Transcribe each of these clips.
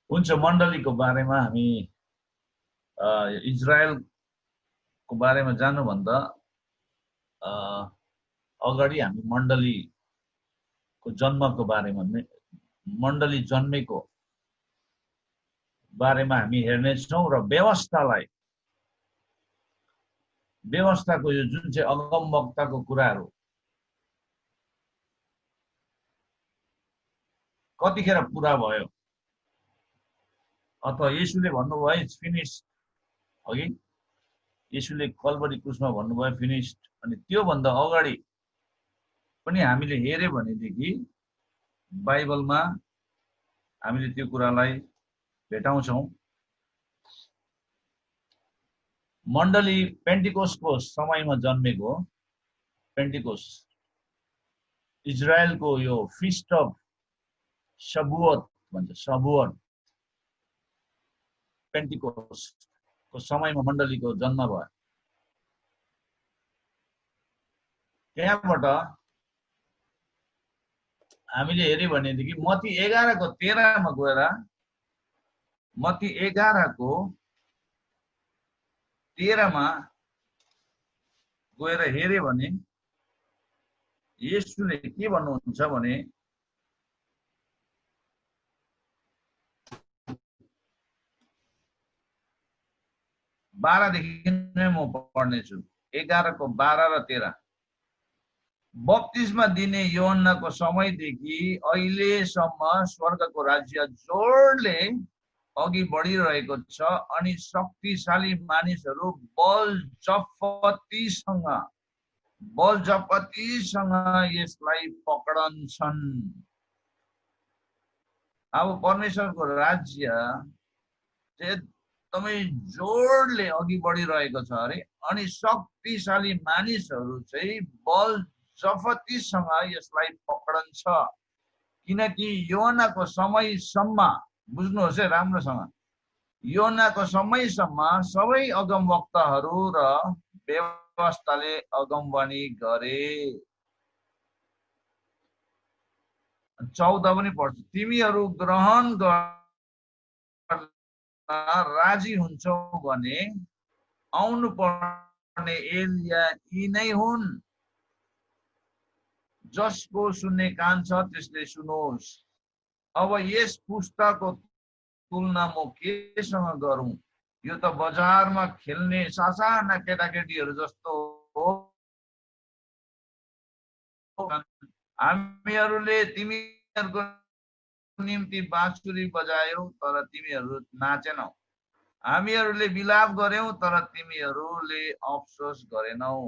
हुन्छ मण्डलीको बारेमा हामी इजरायलको बारेमा जानुभन्दा अगाडि हामी मण्डलीको जन्मको बारेमा मण्डली जन्मेको बारेमा हामी हेर्नेछौँ र व्यवस्थाको यो जुन चाहिँ अगमवक्ताको कुराहरू कतिखेर पुरा भयो अथवा येशूले भन्नुभयो इट्स फिनिस्ड अघि येशूले कल्भरी क्रुसमा भन्नुभयो फिनिस्ड अनि त्योभन्दा अगाडि पनि हामीले हेर्यो भनेदेखि बाइबलमा हामीले त्यो कुरालाई भेटाउँछौँ। मण्डली पेन्टिकोस्टको समयमा जन्मेको पेन्टिकोस्ट इजरायलको यो फिस्ट अफ शबुअत भन्छ शबुअत पेन्टिकोस्टको समयमा मण्डलीको जन्म भयो। त्यहाँबाट हामीले हेर्यो भनेदेखि मत्ती 11 को 13 मा गएर मत्ती 11 को 13 मा गएर हेर्यो भने येशूले के भन्नुहुन्छ भने 12 देखि नै म पढ्नेछु 11 को 12 र 13 बप्तिस्मा दिने योहन्नाको समयदेखि अहिलेसम्म स्वर्गको राज्य जोडले अघि बढिरहेको छ अनि शक्तिशाली मानिसहरू बल जपतीसँग यसलाई पकडन्छन्। अब परमेश्वरको राज्य एकदमै जोडले अघि बढिरहेको छ अरे अनि शक्तिशाली मानिसहरू चाहिँ बल जपतीसँग यसलाई पकडन्छ किनकि योहन्नाको समयसम्म बुझ्नुहोस् है राम्रोसँग योहन्नाको समयसम्म सबै अगमवक्ताहरू र व्यवस्थाले अगमवाणी गरे। 14 पनि पढ्छु तिमीहरू ग्रहण गर्न राजी हुन्छौ भने आउनु पर्ने एलिया यी नै हुन्। जसको सुन्ने कान छ त्यसले सुनोस्। अब यस पुस्ताको तुलना म केसँग गरौँ यो त बजारमा खेल्ने सासाना केटाकेटीहरू जस्तो हो। हामीहरूले तिमीहरूको निम्ति बाँसुरी बजायौ तर तिमीहरू नाचेनौ हामीहरूले विलाप गर्यौं तर तिमीहरूले अफसोस गरेनौ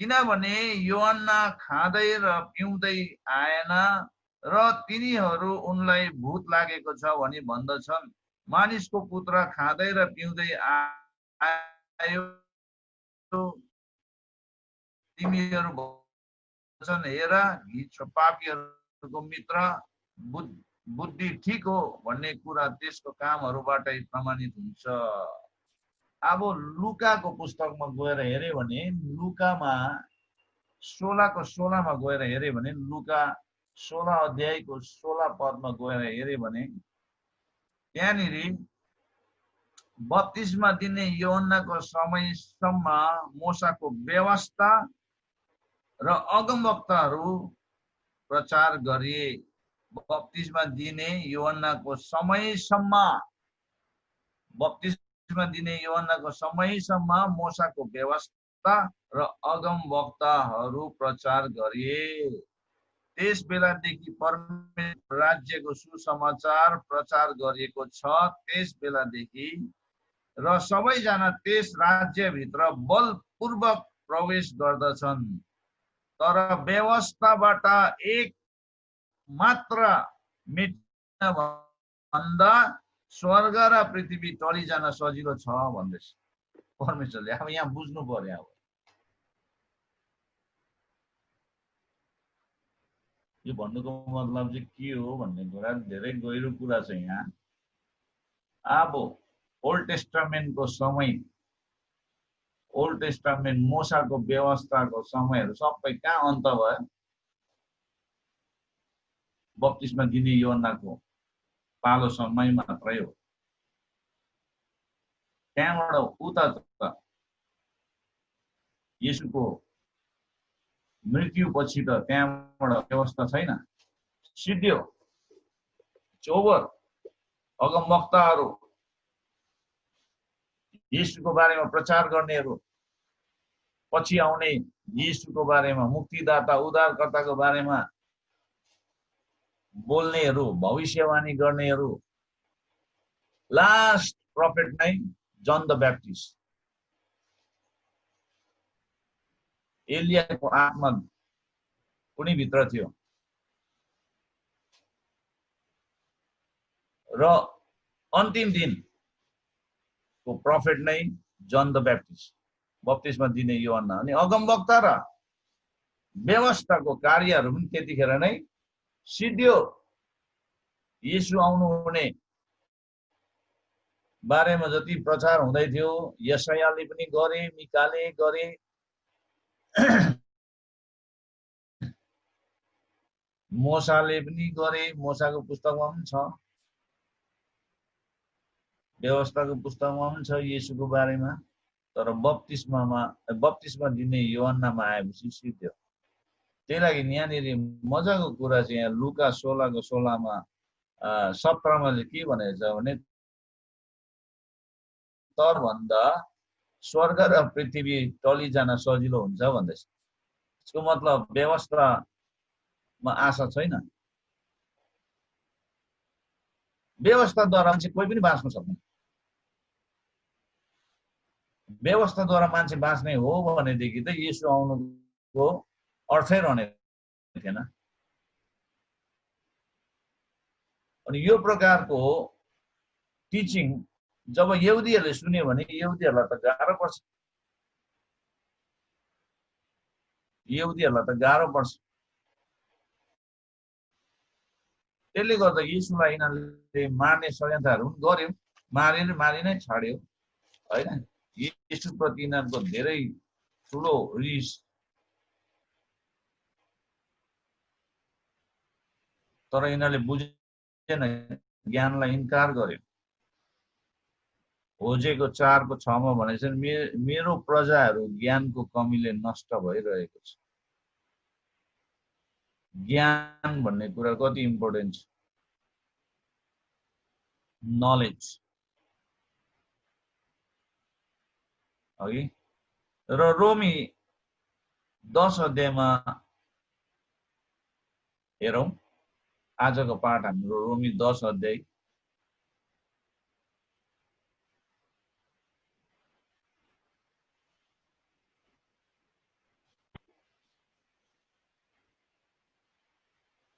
किनभने योहन्ना खाँदै र पिउँदै आएन र तिनीहरू उनलाई भूत लागेको छ भनी भन्दछन्। मानिसको पुत्र खाँदै र पिउँदै आयो तिमीहरू भन्छन् हेर पापीहरूको मित्र बुद्धि ठीक हो भन्ने कुरा त्यसको कामहरूबाटै प्रमाणित हुन्छ। अब लुकाको पुस्तकमा गएर हेर्यो भने लुकामा 16 को 16 मा गएर हेर्यो भने लुका 16 अध्यायको 16 पदमा गएर हेर्यो भने त्यहाँनिर बप्तिस्मा दिने योहन्नाको समयसम्म मोसाको व्यवस्था र अगमवक्ताहरू प्रचार गरिए। बप्तिस्मा दिने योहन्नाको समयसम्म मोसाको व्यवस्था र अगमवक्ताहरू प्रचार गरिए। त्यस बेलादेखि परमेश्वर राज्यको सुसमाचार प्रचार गरिएको छ। त्यस बेलादेखि र सबैजना त्यस राज्यभित्र बलपूर्वक प्रवेश गर्दछन् तर व्यवस्थाबाट एक मात्र मेटिन भन्दा स्वर्ग र पृथ्वी टली जान सजिलो छ भन्दैछ परमेश्वरले। अब यहाँ बुझ्नु पर्यो अब यो भन्नुको मतलब चाहिँ के हो भन्ने कुरा धेरै गहिरो कुरा छ यहाँ। अब ओल्ड टेस्टामेन्टको समय ओल्ड टेस्टामेन्ट मोसाको व्यवस्थाको समयहरू सबै कहाँ अन्त भयो? बप्तिस्मा दिने योहन्नाको पालो समय मात्रै हो। त्यहाँबाट उता त येशूको मृत्युपछि त त्यहाँबाट व्यवस्था छैन। सिद्धियो, चोबर, अगमवक्ताहरू, येशूको बारेमा प्रचार गर्नेहरू, पछि आउने येशूको बारेमा, मुक्तिदाता उद्धारकर्ताको बारेमा बोल्नेहरू, भविष्यवाणी गर्नेहरू, लास्ट प्रफेट नै जन द ब्याप्टिस्ट। एलियाको आत्मा कुनै भित्र थियो र अन्तिम दिनको प्रफेट नै जन द ब्याप्टिस्ट, बप्तिस्मा दिने यूहन्ना। अनि अगमवक्ता र व्यवस्थाको कार्यहरू पनि त्यतिखेर नै सिद्धियो। येशू आउनुहुने बारेमा जति प्रचार हुँदै थियो, यशायाले पनि गरे, मिकाले गरे, मोसाले पनि गरे, मोसाको पुस्तकमा पनि छ, व्यवस्थाको पुस्तकमा पनि छ येशूको बारेमा। तर बप्तिस्मा दिने यूहन्नामा आएपछि सिद्धियो। त्यही लागि यहाँनिर मजाको कुरा चाहिँ यहाँ लुका 16को 16मा 17मा चाहिँ के भनेको छ भने, तर भन्दा स्वर्ग र पृथ्वी टली जान सजिलो हुन्छ भन्दैछ। यसको मतलब व्यवस्थामा आशा छैन। व्यवस्थाद्वारा मान्छे कोही पनि बाँच्न सक्दैन। व्यवस्थाद्वारा मान्छे बाँच्ने हो भनेदेखि त येशू आउनुको अर्थै रहने थिएन। अनि यो प्रकारको टिचिङ जब यहुदीहरूले सुन्यो भने यहुदीहरूलाई त गाह्रो पर्छ। त्यसले गर्दा येशूलाई यिनीहरूले मार्ने षड्यन्त्रहरू पनि गर्यो, मारि नै छाड्यो होइन। येशूप्रति यिनीहरूको धेरै ठुलो रिस। तर यिनीहरूले बुझेन, ज्ञानलाई इन्कार गर्यो। होजेको 4को 6मा भनेछ, मेरो प्रजाहरू ज्ञानको कमीले नष्ट भइरहेको छ। ज्ञान भन्ने कुरा कति इम्पोर्टेन्ट छ। नलेज अघि र रोमी 10 अध्यायमा हेरौँ। आजको पाठ हाम्रो रोमी 10 अध्याय।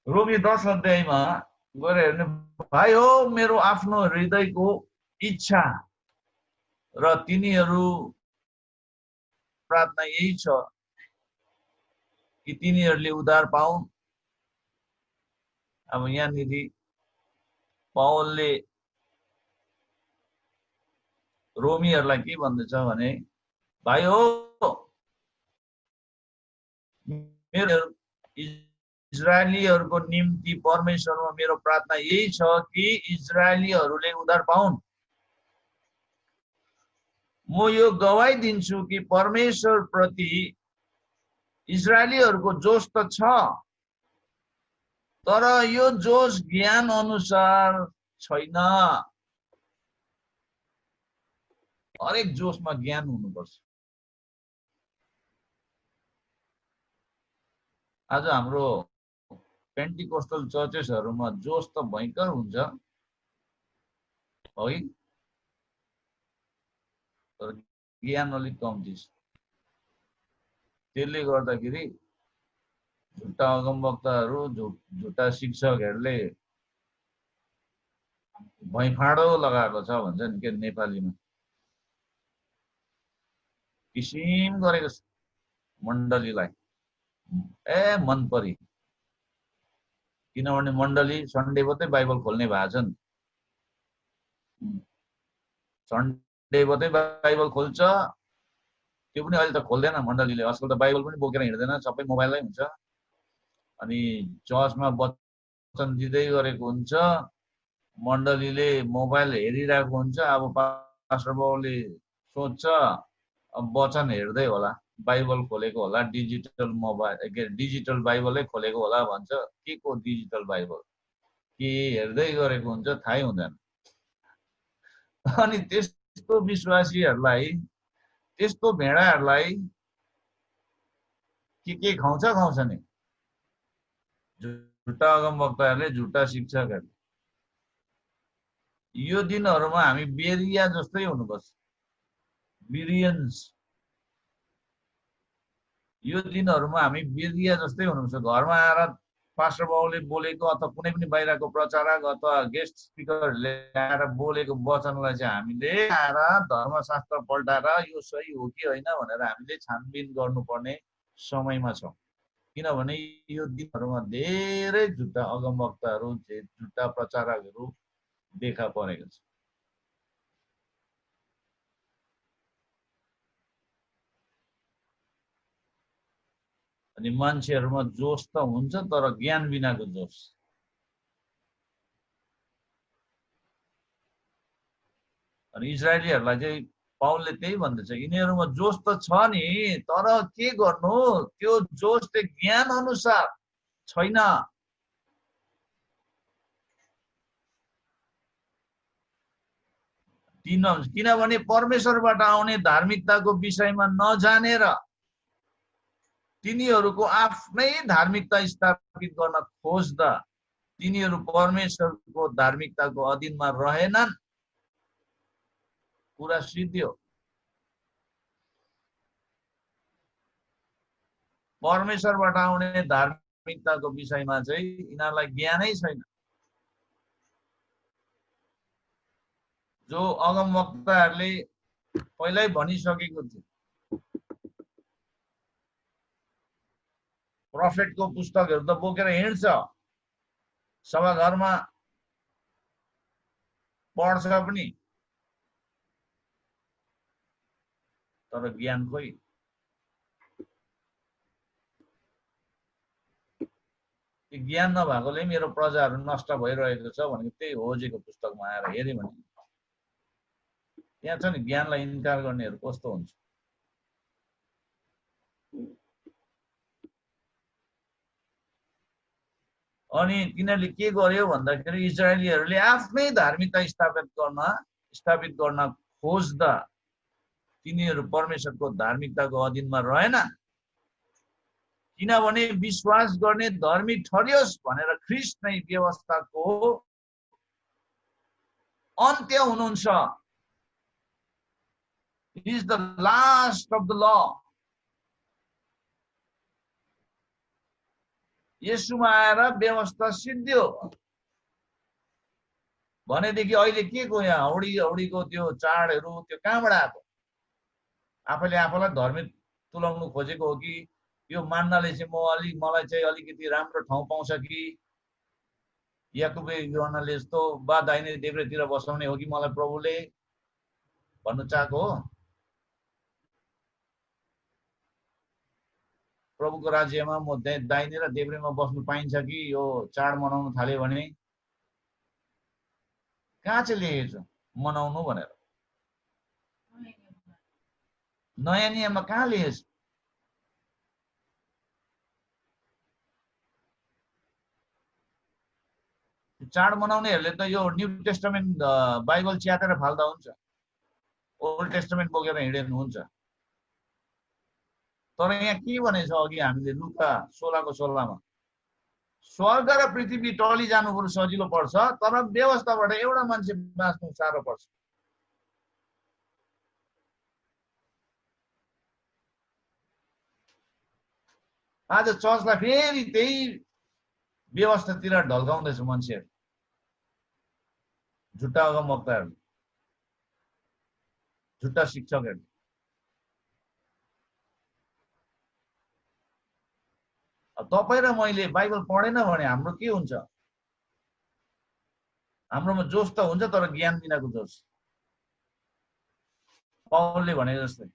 रोमी 10 अध्यायमा गएर हेर्ने, भाइ हो मेरो आफ्नो हृदयको इच्छा र तिनीहरू प्रार्थना यही छ कि तिनीहरूले उद्धार पाउन्। अब यहाँनिर पावलले रोमीहरूलाई के भन्दैछ भने, भाइ हो मेरो इजरायलीहरूको निम्ति परमेश्वरमा मेरो प्रार्थना यही छ कि इजरायलीहरूले उद्धार पाउन्। म यो गवाही दिन्छु कि परमेश्वर प्रति इजरायलीहरूको जोश त छ, तर यो जोश ज्ञान अनुसार छैन। हरेक जोशमा ज्ञान हुनुपर्छ। आज हाम्रो पेन्टिकोस्टल चर्चेसहरूमा जोश त भयङ्कर हुन्छ है, तर ज्ञान अलिक कम्ती छ। त्यसले गर्दाखेरि झुट्टा अगमवक्ताहरू, झुट्टा शिक्षकहरूले भैँफाँडो लगाएको छ भन्छ नि के नेपालीमा, किसिम गरेको छ मण्डलीलाई। मन परी, किनभने मण्डली सन्डे मात्रै बाइबल खोल्ने भएको छ नि। सन्डे मात्रै बाइबल खोल्छ, त्यो पनि अहिले त खोल्दैन मण्डलीले। आजकल त बाइबल पनि बोकेर हिँड्दैन, सबै मोबाइलमै हुन्छ। अनि चर्चमा वचन दिँदै गरेको हुन्छ, मण्डलीले मोबाइल हेरिरहेको हुन्छ। अब पास्टर बाबुले सोच्छ अब वचन हेर्दै होला, बाइबल खोलेको होला, डिजिटल मोबाइल के डिजिटल बाइबलै खोलेको होला भन्छ। के को डिजिटल बाइबल, के हेर्दै गरेको हुन्छ थाहै हुँदैन। अनि त्यस्तो विश्वासीहरूलाई, त्यस्तो भेडाहरूलाई के खाउँछ नि, झुट्टा अगमवक्ताहरूले, झुट्टा शिक्षकहरूले। यो दिनहरूमा हामी बेरिया जस्तै हुनुपर्छ, बिरियन्स। यो दिनहरूमा हामी बेरिया जस्तै हुनुपर्छ। घरमा आएर पास्टर बाबुले बोलेको अथवा कुनै पनि बाहिरको प्रचारक अथवा गेस्ट स्पिकरहरूले आएर बोलेको वचनलाई चाहिँ हामीले आएर धर्मशास्त्र पल्टाएर यो सही हो कि होइन भनेर हामीले छानबिन गर्नुपर्ने समयमा छौँ। किनभने यो दिनहरूमा धेरै झुट्टा अगमवक्ताहरू, झुट्टा प्रचारकहरू देखा परेको छ। अनि मान्छेहरूमा जोस त हुन्छ, तर ज्ञान बिनाको जोस। अनि इजरायलीहरूलाई चाहिँ पाउलले त्यही भन्दछ, यिनीहरूमा जोस त छ नि, तर के गर्नु, त्यो जोस चाहिँ ज्ञान अनुसार छैन। किनभने परमेश्वरबाट आउने धार्मिकताको विषयमा नजानेर तिनीहरूको आफ्नै धार्मिकता स्थापित गर्न खोज्दा तिनीहरू परमेश्वरको धार्मिकताको अधीनमा रहेनन्। कुरा सिद्धियो। परमेश्वरबाट आउने धार्मिकताको विषयमा चाहिँ यिनीहरूलाई ज्ञानै छैन। जो अगमवक्ताहरूले पहिल्यै भनिसकेको थियो, प्रोफेटको पुस्तकहरू त बोकेर हिँड्छ, सभाघरमा पढ्छ पनि, तर ज्ञान खोइ। ज्ञान नभएकोले मेरो प्रजाहरू नष्ट भइरहेको छ भनेको त्यही होजेको पुस्तकमा आएर हेऱ्यो भने त्यहाँ छ नि, ज्ञानलाई इन्कार गर्नेहरू कस्तो हुन्छ। अनि तिनीहरूले के गर्यो भन्दाखेरि इजरायलीहरूले आफ्नै धार्मिकता स्थापित गर्न खोज्दा तिनीहरू परमेश्वरको धार्मिकताको अधीनमा रहेन। किनभने विश्वास गर्ने धर्मी ठरियोस् भनेर ख्रीष्ट नै व्यवस्थाको अन्त्य हुनुहुन्छ। He is the last of the law. येशूमा आएर व्यवस्था सिद्धियो भनेदेखि अहिले के को यहाँ हौडीको त्यो चाडहरू त्यो कहाँबाट आएको? आफैले आफैलाई धर्मी तुलाउनु खोजेको हो कि यो मान्नाले चाहिँ मलाई चाहिँ अलिकति राम्रो ठाउँ पाउँछ कि याकुबे योहन्नाले जस्तो बा दाहिने देब्रेतिर बसाउने हो कि मलाई प्रभुले भन्नु चाहेको हो? प्रभुको राज्यमा म दाहिने र देब्रेमा बस्नु पाइन्छ कि यो चाड मनाउन थाल्यो भने? कहाँ चाहिँ लेखेको छ मनाउनु भनेर? नयाँ नियममा कहाँ लेखेको छ? चाड मनाउनेहरूले त यो न्यू टेस्टामेन्ट बाइबल च्यातेर फाल्दा हुन्छ, ओल्ड टेस्टामेन्ट बोकेर हिँडेनु हुन्छ। तर यहाँ के भनेछ अघि हामीले लुका 16:16मा, स्वर्ग र पृथ्वी टली जानु बरु सजिलो पर्छ, तर व्यवस्थाबाट एउटा मान्छे बाँच्नु साह्रो पर्छ। आज चर्चलाई फेरि त्यही व्यवस्थातिर ढल्काउँदैछ मान्छेहरू, झुट्टा अगमवक्ताहरू, झुट्टा शिक्षकहरू। तपाईँ र मैले बाइबल पढेन भने हाम्रो के हुन्छ? हाम्रोमा जोस त हुन्छ, तर ज्ञान बिनाको जोस। पाउलले भने जस्तै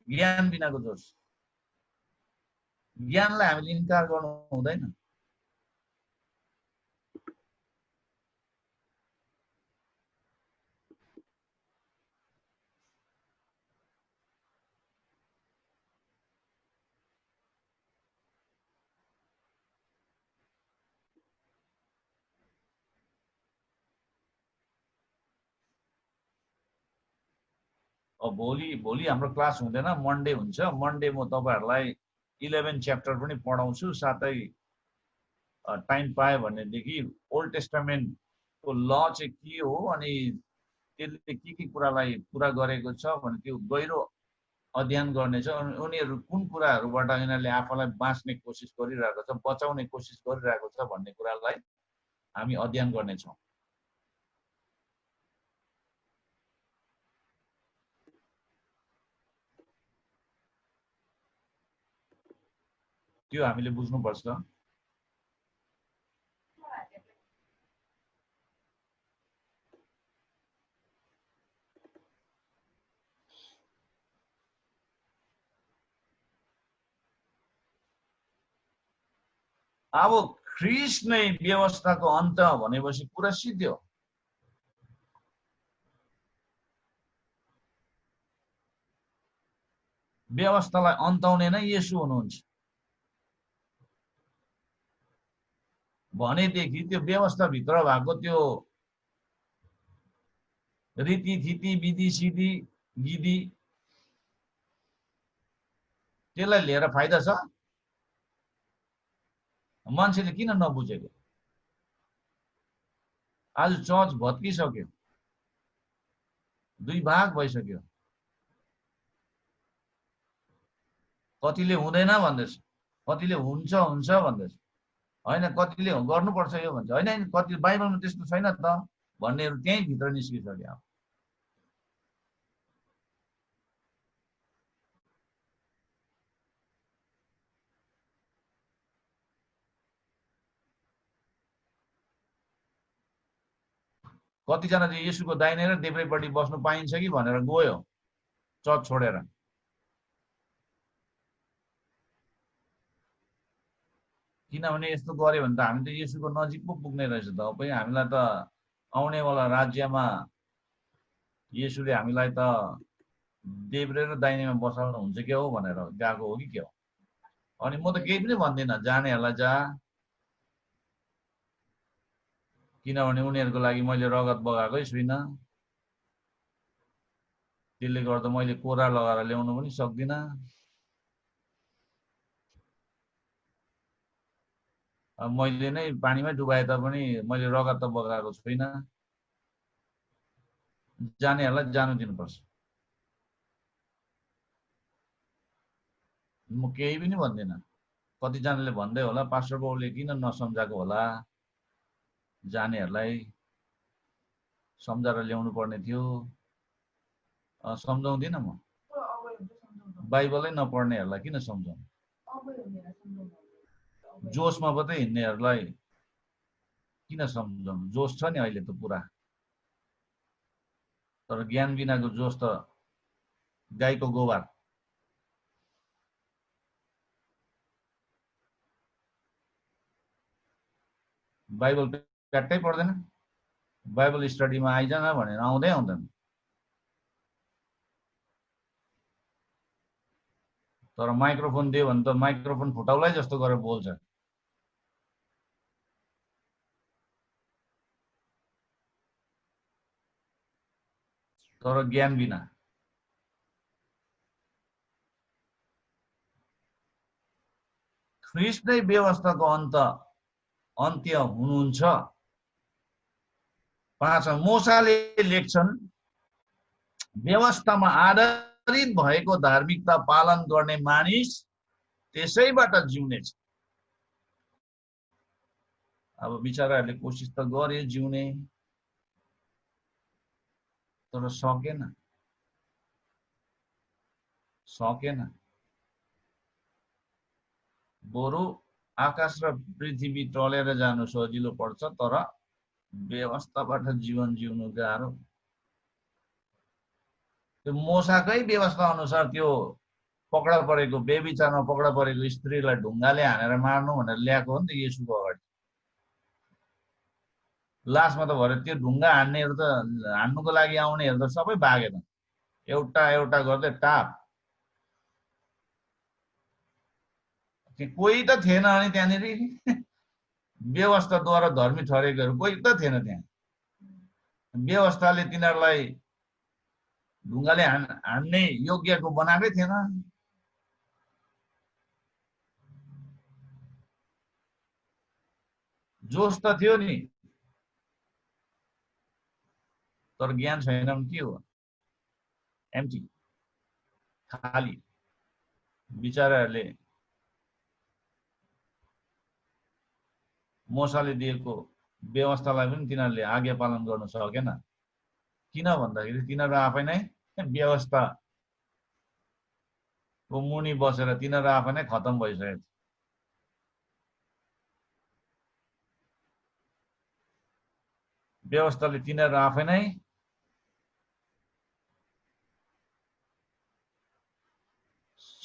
ज्ञान बिनाको जोस। ज्ञानलाई हामीले इन्कार गर्नु हुँदैन। अब भोलि भोलि हाम्रो क्लास हुँदैन, मन्डे हुन्छ। मन्डे म तपाईँहरूलाई 11 च्याप्टर पनि पढाउँछु, साथै टाइम पायो भनेदेखि ओल्ड टेस्टामेन्टको ल चाहिँ के हो अनि त्यसले के कुरालाई पुरा गरेको छ भने त्यो गहिरो अध्ययन गर्नेछ। उनीहरू कुन कुराहरूबाट यिनीहरूले आफूलाई बाँच्ने कोसिस गरिरहेको छ, बचाउने कोसिस गरिरहेको छ भन्ने कुरालाई हामी अध्ययन गर्नेछौँ। त्यो हामीले बुझ्नुपर्छ। अब ख्रिस्ट नै व्यवस्थाको अन्त भनेपछि कुरा सिद्धियो। व्यवस्थालाई अन्ताउने नै येशू हुनुहुन्छ भनेदेखि त्यो व्यवस्थाभित्र भएको त्यो रीतिथिति विधि सिधि विधि त्यसलाई लिएर फाइदा छ? मान्छेले किन नबुझेको? आज चर्च भत्किसक्यो, दुई भाग भइसक्यो। कतिले हुँदैन भन्दैछ, कतिले हुन्छ हुन्छ भन्दैछ, होइन कतिले गर्नुपर्छ यो भन्छ, होइन कति बाइबलमा त्यस्तो छैन त भन्नेहरू त्यही भित्र निस्किसक्यो। कतिजना चाहिँ येशूको दाहिने र देब्रेपट्टि बस्नु पाइन्छ कि भनेर गयो चर्च छोडेर। किनभने यस्तो गर्यो भने त हामी त येशूको नजिक पो पुग्ने रहेछ त। अब हामीलाई त आउनेवाला राज्यमा येशूले हामीलाई त देब्रे र दाहिनेमा बसाल्नु हुन्छ के हो भनेर गएको हो कि के हो? अनि म त केही पनि भन्दिनँ, जानेहरूलाई जा, किनभने उनीहरूको लागि मैले रगत बगाएकै छुइनँ। त्यसले गर्दा मैले कोरा लगाएर ल्याउनु पनि सक्दिनँ। मैले नै पानीमै डुबाए तापनि मैले रगत त बगाएको छुइनँ। जानेहरूलाई जानु दिनुपर्छ। म केही पनि भन्दिनँ। कतिजनाले भन्दै होला पास्टर बाउले किन नसम्झाएको होला, जानेहरूलाई सम्झाएर ल्याउनु पर्ने थियो। सम्झाउँदिनँ म। बाइबलै नपढ्नेहरूलाई किन सम्झाउनु? जोसमा मात्रै हिँड्नेहरूलाई किन सम्झाउनु? जोस छ नि अहिले त पुरा, तर ज्ञान बिनाको जोस त गाईको गोबर। बाइबल प्याट्टै पर्दैन, बाइबल स्टडीमा आइजान भनेर आउँदै आउँदैन। तर माइक्रोफोन दियो भने त माइक्रोफोन फुटाउलाई जस्तो गरेर बोल्छ। तर ज्ञान बिना। ख्रिस्ट नै व्यवस्थाको अन्त्य हुनुहुन्छ। 5 मोसाले लेख्छन्, व्यवस्थामा आधारित भएको धार्मिकता पालन गर्ने मानिस त्यसैबाट जिउनेछ। अब बिचाराहरूले कोसिस त गरे जिउने, तर सकेन। बरु आकाश र पृथ्वी टलेर जानु सजिलो पर्छ, तर व्यवस्थाबाट जीवन जिउनु गाह्रो। त्यो मोसाकै व्यवस्था अनुसार त्यो पक्रा परेको, बेबिचारमा पक्रा परेको स्त्रीलाई ढुङ्गाले हानेर मार्नु भनेर ल्याएको हो नि त येशूको अगाडि। लास्टमा त भरे त्यो ढुङ्गा हान्नेहरू त, हान्नुको लागि आउनेहरू त सबै भागे त, एउटा एउटा गर्दै टाप। कोही त थिएन अनि त्यहाँनिर व्यवस्थाद्वारा धर्मी ठरेकोहरू कोही त थिएन त्यहाँ। व्यवस्थाले तिनीहरूलाई ढुङ्गाले हान्ने योग्यको बनाएकै थिएन। जोस त थियो नि, तर ज्ञान छैन भने के हो? एम्टी, खाली। बिचाराहरूले मोसाले दिएको व्यवस्थालाई पनि तिनीहरूले आज्ञा पालन गर्न सकेन। किन भन्दाखेरि तिनीहरू आफै नै व्यवस्थाको मुनि बसेर तिनीहरू आफै नै खतम भइसकेको थियो। व्यवस्थाले तिनीहरू आफै नै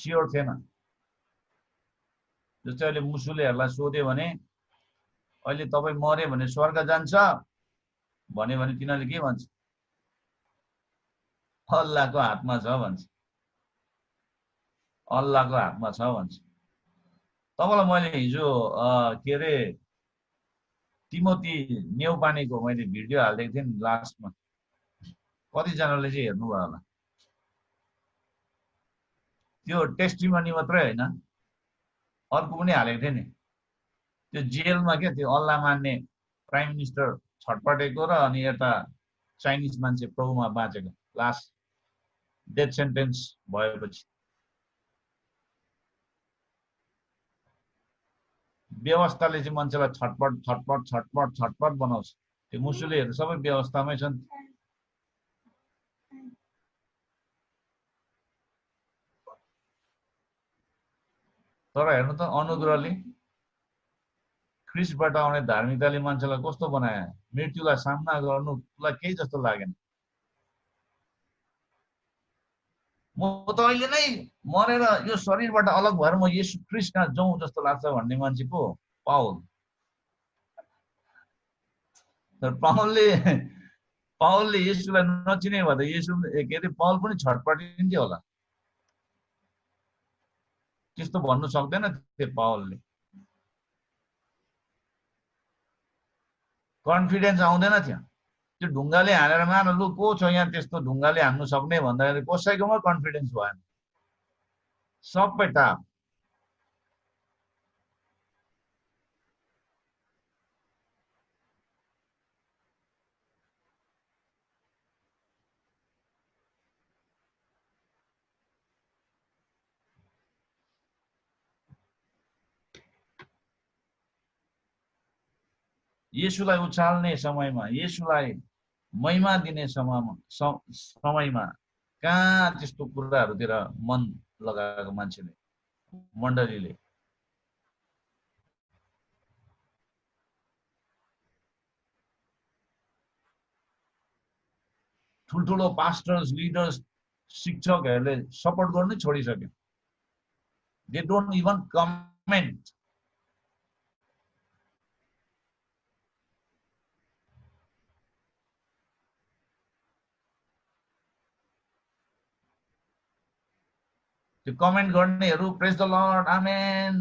स्योर थिएन। जस्तै अहिले मुसुलेहरूलाई सोध्यो भने अहिले तपाईँ मरे भने स्वर्ग जान्छ भन्यो भने तिनीहरूले के भन्छ? अल्लाहको हातमा छ भन्छ। अल्लाहको हातमा छ भन्छ। तपाईँलाई मैले हिजो के अरे तिमोथी नेउपानेको मैले भिडियो हालिदिएको थिएँ नि लास्टमा, कतिजनाले चाहिँ हेर्नुभयो होला। त्यो टेस्टिमनी मात्रै होइन, अर्को पनि हालेको थिएँ नि। त्यो जेलमा क्या त्यो अल्लाह मान्ने प्राइम मिनिस्टर छटपटेको र अनि यता चाइनिज मान्छे प्रभुमा बाँचेको, लास्ट डेथ सेन्टेन्स भएपछि व्यवस्थाले चाहिँ मान्छेलाई छटपट छटपट छटपट छटपट बनाउँछ। त्यो मुसुलेहरू सबै व्यवस्थामै छन्। तर हेर्नु त अनुग्रहले ख्रिस्टबाट आउने धार्मिकताले मान्छेलाई कस्तो बनायो? मृत्युलाई सामना गर्नुलाई केही जस्तो लागेन। म त अहिले नै मरेर यो शरीरबाट अलग भएर म येशू ख्रिस्ट कहाँ जाउँ जस्तो लाग्छ भन्ने मान्छे को? पाउल। तर पाउलले येशूलाई नचिने भए त येशू के अरे पाउल पनि छटपटिन्थ्यो होला। त्यस्तो भन्नु सक्दैन थियो पाउलले। कन्फिडेन्स आउँदैन थियो। त्यो ढुङ्गाले हानेर मान लु को छ यहाँ त्यस्तो ढुङ्गाले हान्नु सक्ने भन्दाखेरि कसैकोमा कन्फिडेन्स भएन, सबै टाप। येशूलाई उछाल्ने समयमा, येशूलाई महिमा दिने समयमा कहाँ त्यस्तो कुराहरूतिर मन लगाएको मान्छेले, मण्डलीले। ठुल्ठुलो पास्टर्स, लिडर्स, शिक्षकहरूले सपोर्ट गर्नै छोडिसक्यो। They don't even comment. त्यो कमेन्ट गर्नेहरू प्रेज द लर्ड, आमेन,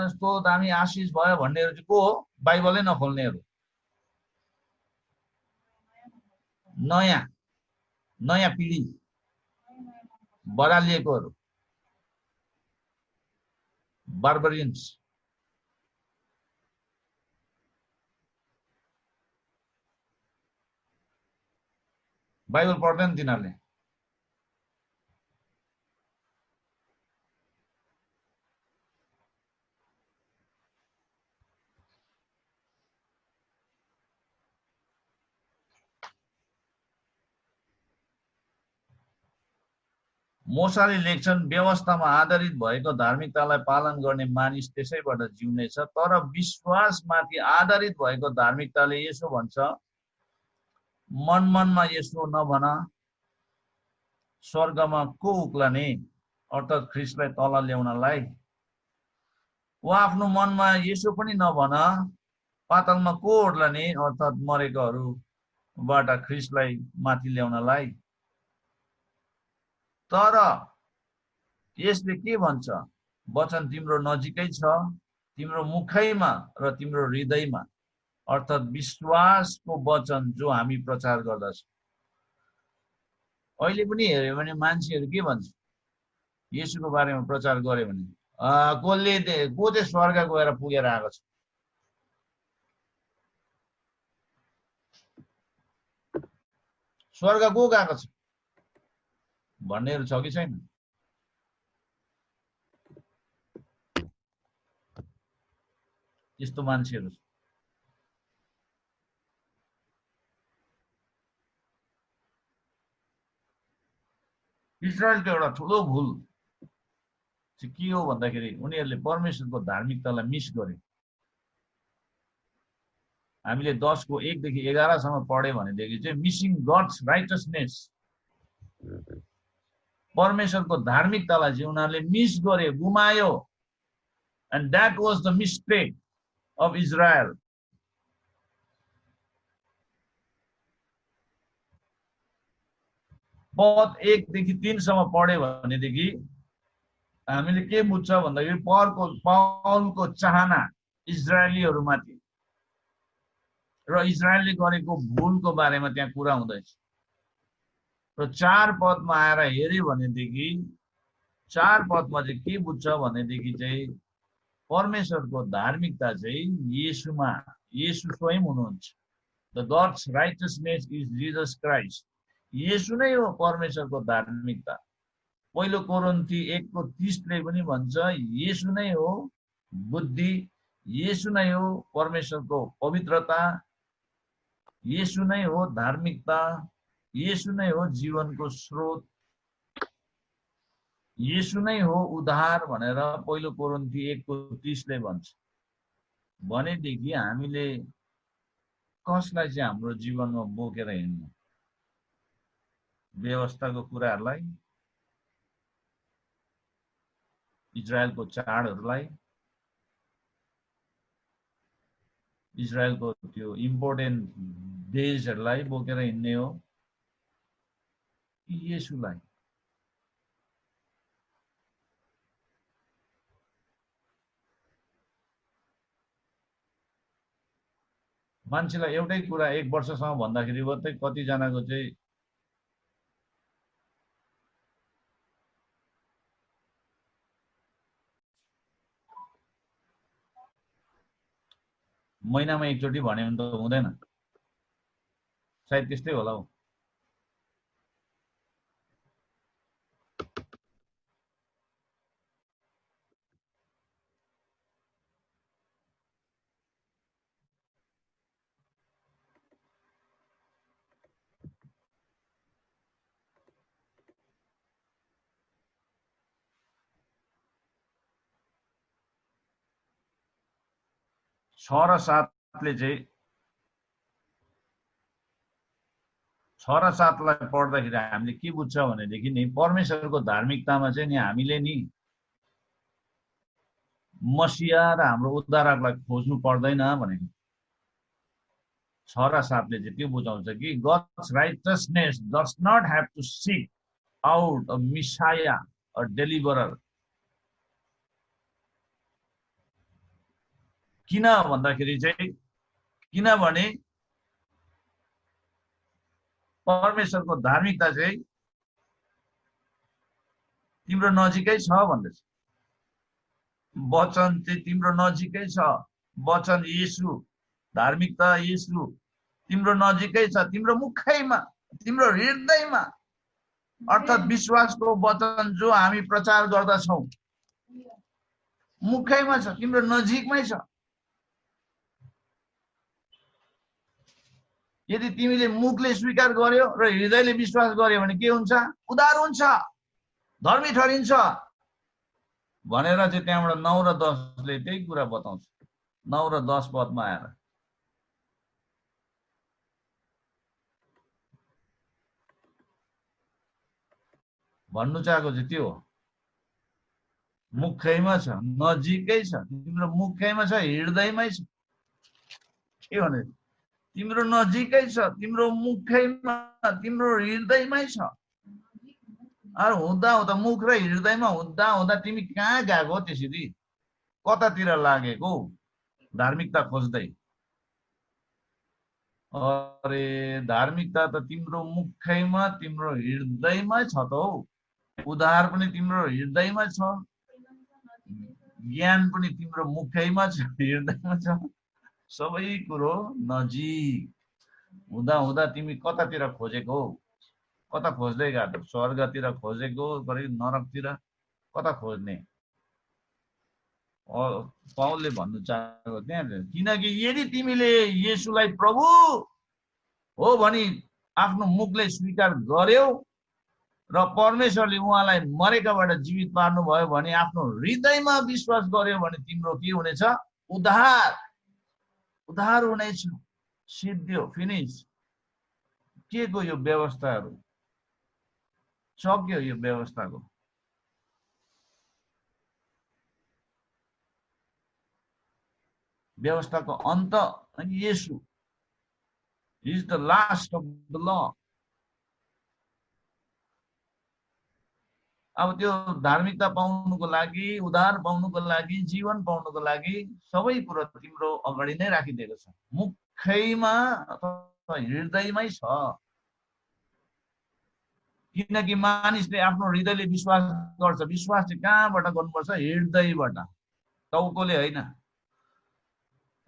यस्तो दामी आशिष भयो भन्नेहरू चाहिँ को हो? बाइबलै नखोल्नेहरू, नयाँ नयाँ पिढी बरालिएकोहरू, बार्बरियन्स। बाइबल पढ्दैन तिनीहरूले। मोसाले लेख्छन्, व्यवस्थामा आधारित भएको धार्मिकतालाई पालन गर्ने मानिस त्यसैबाट जिउनेछ, तर विश्वासमाथि आधारित भएको धार्मिकताले यसो भन्छ, मन मनमा यसो नभन, स्वर्गमा को उक्लने, अर्थात् ख्रिस्टलाई तल ल्याउनलाई। वा आफ्नो मनमा यसो पनि नभन, पातालमा को ओर्लने, अर्थात् मरेकोहरूबाट ख्रिस्टलाई माथि ल्याउनलाई। तर यसले के भन्छ? वचन तिम्रो नजिकै छ, तिम्रो मुखैमा र तिम्रो हृदयमा, अर्थात् विश्वासको वचन जो हामी प्रचार गर्दछौँ। अहिले पनि हेर्यो भने मान्छेहरू के भन्छ येशूको बारेमा प्रचार गर्यो भने को चाहिँ स्वर्ग गएर पुगेर आएको छ स्वर्ग को गएको छ भन्नेहरू छ कि छैन यस्तो मान्छेहरू इजरायलको एउटा ठुलो भूल चाहिँ के हो भन्दाखेरि उनीहरूले परमेश्वरको धार्मिकतालाई मिस गरे हामीले 10 को 1 देखि 11 सम्म पढ्यो भनेदेखि चाहिँ मिसिङ गड्स राइटसनेस परमेश्वरको धार्मिकतालाई चाहिँ उनीहरूले मिस गरे गुमायो and that was the mistake of Israel पद 1 देखि 3 सम्म पढ्यो भनेदेखि हामीले के बुझ्छ भन्दाखेरि पाउलको चाहना इजरायलीहरूमाथि र इजरायलले गरेको भूलको बारेमा त्यहाँ कुरा हुँदैछ र 4 पदमा आएर हेर्यो भनेदेखि 4 पदमा चाहिँ के बुझ्छ भनेदेखि चाहिँ परमेश्वरको धार्मिकता चाहिँ येशूमा येशू स्वयं हुनुहुन्छ the God's righteousness is Jesus Christ येशू नै हो परमेश्वरको धार्मिकता पहिलो कोरिन्थी 1 को 30 ले पनि भन्छ येशू नै हो बुद्धि येशू नै हो परमेश्वरको पवित्रता येशू नै हो धार्मिकता येशू नै हो जीवनको स्रोत येशू नै हो उद्धार भनेर पहिलो कोरिन्थी 1 को 30 ले भन्छ भनेदेखि हामीले कसलाई चाहिँ हाम्रो जीवनमा बोकेर हिँड्नु व्यवस्थाको कुराहरूलाई इजरायलको चाडहरूलाई इजरायलको त्यो इम्पोर्टेन्ट डेजहरूलाई बोकेर हिँड्ने हो कि येशूलाई मान्छेलाई एउटै कुरा 1 वर्षसम्म भन्दाखेरि मात्रै कतिजनाको चाहिँ महिनामा एकचोटि भन्यो भने त हुँदैन सायद त्यस्तै होला हौ छ र 7 चाहिँ 6 र 7 लाई पढ्दाखेरि हामीले के बुझ्छ भनेदेखि नि परमेश्वरको धार्मिकतामा चाहिँ नि हामीले नि मसिया र हाम्रो उद्धारकलाई खोज्नु पर्दैन भनेको 6 र 7 ले चाहिँ के बुझाउँछ कि God's righteousness does not have to seek out a messiah a deliverer किन भन्दाखेरि चाहिँ किनभने परमेश्वरको धार्मिकता चाहिँ तिम्रो नजिकै छ भन्दैछ वचन चाहिँ तिम्रो नजिकै छ वचन येशू धार्मिकता येशू तिम्रो नजिकै छ तिम्रो मुखैमा तिम्रो हृदयमा अर्थात् विश्वासको वचन जो हामी प्रचार गर्दछौं मुखैमा छ तिम्रो नजिकमै छ यदि तिमीले मुखले स्वीकार गर्यो र हृदयले विश्वास गर्यो भने के हुन्छ उद्धार हुन्छ धर्मी ठहरिन्छ भनेर चाहिँ त्यहाँबाट 9 र 10 ले त्यही कुरा बताउँछ 9 र 10 पदमा आएर भन्नु चाहेको चाहिँ त्यो हो मुखैमा छ नजिकै छ तिम्रो मुखैमा छ हृदयमै छ के भने तिम्रो नजिकै छ तिम्रो मुखैमा तिम्रो हृदयमै छ अरे हुँदा हुँदा मुख र हृदयमा हुँदा हुँदा तिमी कहाँ गएको त्यसरी कतातिर लागेको धार्मिकता खोज्दै अरे धार्मिकता त तिम्रो मुखैमा तिम्रो हृदयमै छ त हौ। उद्धार पनि तिम्रो हृदयमा छ, ज्ञान पनि तिम्रो मुखैमा छ, हृदयमा छ। सबै कुरो नजिक हुँदा हुँदा तिमी कतातिर खोजेको हौ? कता खोज्दै गएको? स्वर्गतिर खोजेको कि नरकतिर? कता खोज्ने? पाउलले भन्नु चाहेको त्यहाँ, किनकि यदि तिमीले येशूलाई प्रभु हो भनी आफ्नो मुखले स्वीकार गर्यौ र परमेश्वरले उहाँलाई मरेकाबाट जीवित पार्नुभयो भने आफ्नो हृदयमा विश्वास गर्यो भने तिम्रो के हुनेछ? उद्धार। उद्धार हुनेछ। सिद्धियो, फिनिस। के को यो व्यवस्थाहरू सक्यो? यो व्यवस्थाको अन्त येशू is the last of the law. अब त्यो धार्मिकता पाउनुको लागि, उद्धार पाउनुको लागि, जीवन पाउनुको लागि सबै कुरो तिम्रो अगाडि नै राखिदिएको छ, मुखैमा अथवा हृदयमै छ। किनकि मानिसले आफ्नो हृदयले विश्वास गर्छ। विश्वास चाहिँ कहाँबाट गर्नुपर्छ? हृदयबाट, टाउकोले होइन।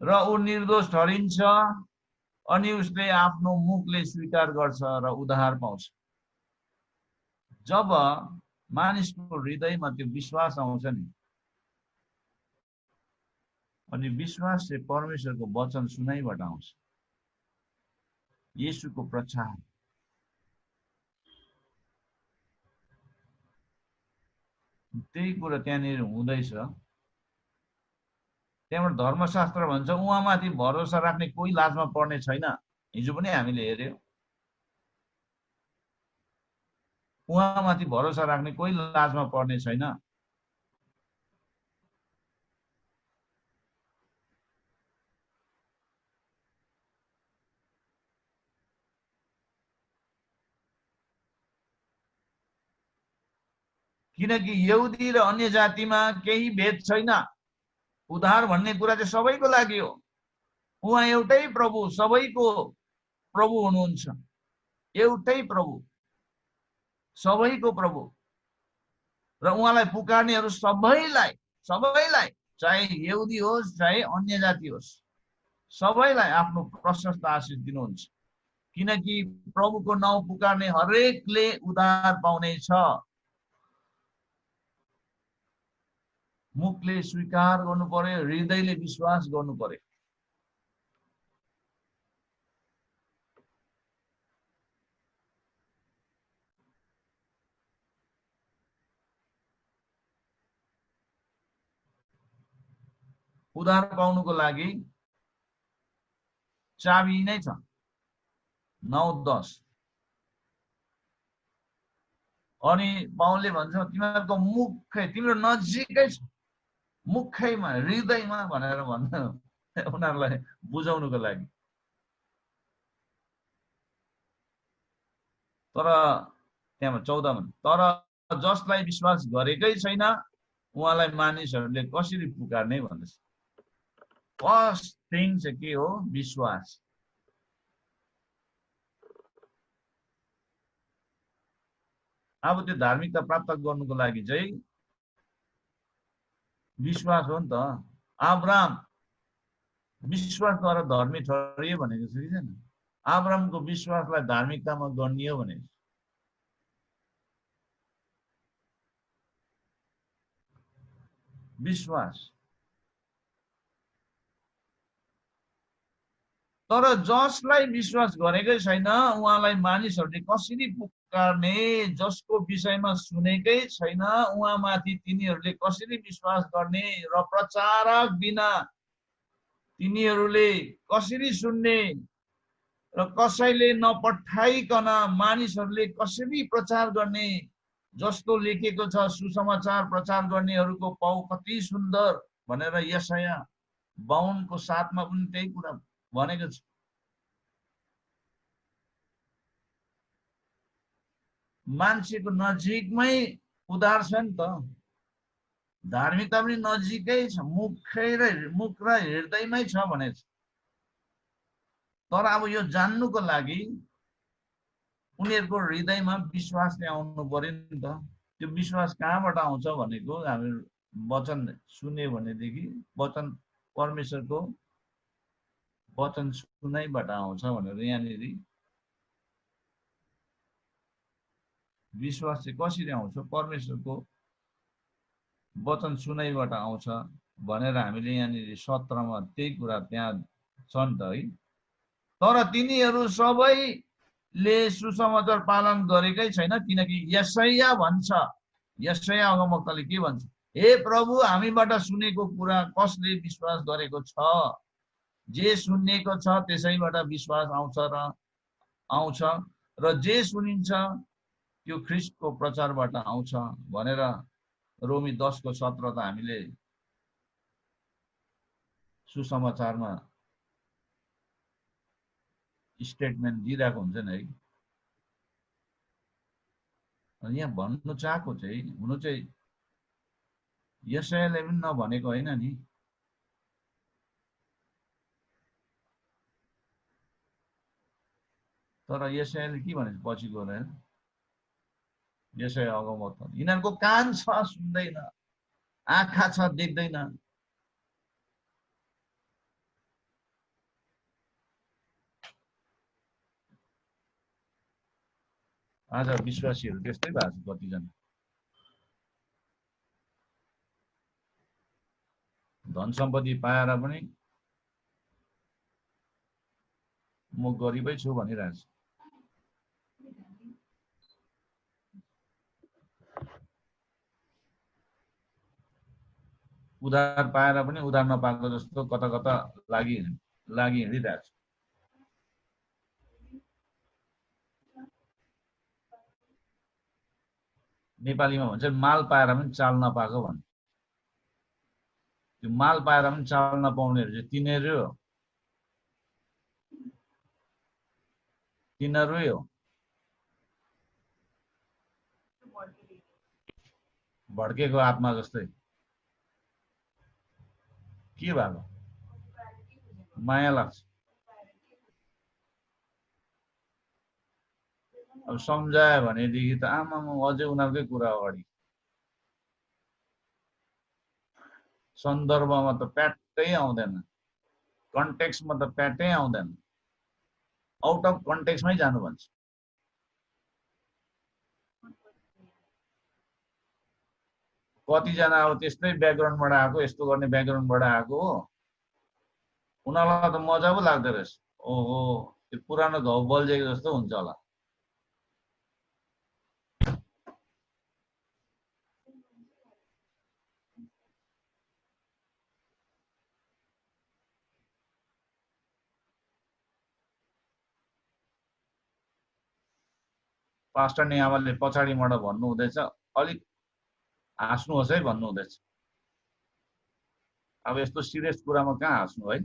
र ऊ निर्दोष ठहरिन्छ अनि उसले आफ्नो मुखले स्वीकार गर्छ र उद्धार पाउँछ। जब मानिसको हृदयमा त्यो विश्वास आउँछ नि, अनि विश्वास चाहिँ परमेश्वरको वचन सुनाइबाट आउँछ, येशूको प्रचार। त्यही कुरा त्यहाँनिर हुँदैछ। त्यहाँबाट धर्मशास्त्र भन्छ उहाँमाथि भरोसा राख्ने कोही लाजमा पर्ने छैन। हिजो पनि हामीले हेर्यौं, उहाँमाथि भरोसा राख्ने कोही लाजमा पर्ने छैन। किनकि यहुदी र अन्य जातिमा केही भेद छैन। उद्धार भन्ने कुरा चाहिँ सबैको लागि हो। उहाँ एउटै प्रभु, सबैको प्रभु हुनुहुन्छ। एउटै प्रभु, सबैको प्रभु। र उहाँलाई पुकार्नेहरू सबैलाई, सबैलाई, चाहे यहुदी होस् चाहे अन्य जाति होस्, सबैलाई आफ्नो प्रशस्त आशीष दिनुहुन्छ। किनकि प्रभुको नाउँ पुकार्ने हरेकले उद्धार पाउनेछ। मुखले स्वीकार गर्नु पर्यो, हृदयले विश्वास गर्नु पर्यो। उद्धार पाउनुको लागि चाबी नै छ, 9-10। अनि पाउलले भन्छ तिमीहरूको मुखै, तिम्रो नजिकै छ, मुखैमा, हृदयमा भनेर भन्छ उनीहरूलाई बुझाउनुको लागि। तर त्यहाँ 14मा, तर जसलाई विश्वास गरेकै छैन उहाँलाई मानिसहरूले कसरी पुकार्ने भन्दैछ। फर्स्ट थिङ चाहिँ के हो? विश्वास। अब त्यो धार्मिकता प्राप्त गर्नुको लागि चाहिँ विश्वास हो नि त। अब्राहम विश्वासद्वारा धर्मी ठहरियो भनेको छ कि छैन? अब्राहमको विश्वासलाई धार्मिकतामा गनियो भनेको छ। विश्वास। तर जसलाई विश्वास गरेकै छैन उहाँलाई मानिसहरूले कसरी पुकार्ने? जसको विषयमा सुनेकै छैन उहाँमाथि तिनीहरूले कसरी विश्वास गर्ने? र प्रचारक बिना तिनीहरूले कसरी सुन्ने? र कसैले नपठाइकन मानिसहरूले कसरी प्रचार गर्ने? जस्तो लेखेको छ, सुसमाचार प्रचार गर्नेहरूको पाउ कति सुन्दर भनेर यशाया 52को 7मा पनि त्यही कुरा भनेको छ। मान्छेको नजिकमै उद्धार छ नि त। धार्मिकता पनि नजिकै छ, मुख र हृदयमै छ भनेको छ। तर अब यो जान्नुको लागि उनीहरूको हृदयमा विश्वास ल्याउनु पर्यो नि त। त्यो विश्वास कहाँबाट आउँछ भनेको हामी वचन सुन्यो भनेदेखि वचन परमेश्वरको वचन सुनाइबाट आउँछ भनेर यहाँनिर विश्वास चाहिँ कसरी आउँछ परमेश्वरको वचन सुनाइबाट आउँछ भनेर हामीले यहाँनिर 17 मा त्यही कुरा त्यहाँ छन् त है। तर तिनीहरू सबैले सुसमाचार पालन गरेकै छैन, किनकि यशाया भन्छ, यशाया अगमवक्ताले के भन्छ, हे प्रभु हामीबाट सुनेको कुरा कसले विश्वास गरेको छ, जे सुनेको छ त्यसैबाट विश्वास आउँछ र जे सुनिन्छ त्यो ख्रीष्टको प्रचारबाट आउँछ भनेर रोमी 10 को 17 त हामीले सुसमाचारमा स्टेटमेन्ट दिइरहेको हुन्छ नि है। अनि यहाँ भन्नु चाहेको चाहिँ हुनु चाहिँ यशायाले पनि नभनेको होइन नि, तर यशायाले के भनेको पछि गएर यशाया अगमवक्ता यिनीहरूको कान छ सुन्दैन, आँखा छ देख्दैन, आज विश्वासीहरू त्यस्तै भएको छ कतिजना। धन सम्पत्ति पाएर पनि म गरिबै छु भनिरहेको छु। उधार पाएर पनि उधार नपाएको जस्तो कता कता लागि हिँडिरहेको छ। नेपालीमा भन्छ माल पाएर पनि चाल नपाएको भन्छ। त्यो माल पाएर पनि चाल नपाउनेहरू चाहिँ तिनीहरू हो भड्केको आत्मा जस्तै। के भएको माया लाग्छ। अब सम्झायो भनेदेखि त आमामा अझै उनीहरूकै कुरा अगाडि सन्दर्भमा त प्याट्टै आउँदैन, कन्टेक्स्टमा त प्याट्टै आउँदैन, आउट अफ कन्टेक्स्टमै जानु भन्छ। कतिजना अब त्यस्तै ब्याकग्राउन्डबाट आएको, यस्तो गर्ने ब्याकग्राउन्डबाट आएको हो, उनीहरूलाई त मजा पो लाग्दो रहेछ। ओहो त्यो पुरानो घाउ बल्झेको जस्तो हुन्छ होला। पास्टर नेहावाले पछाडिबाट भन्नु हुँदैछ, अलिक हाँस्नुहोस् है भन्नु हुँदैछ। अब यस्तो सिरियस कुरामा कहाँ हाँस्नु है।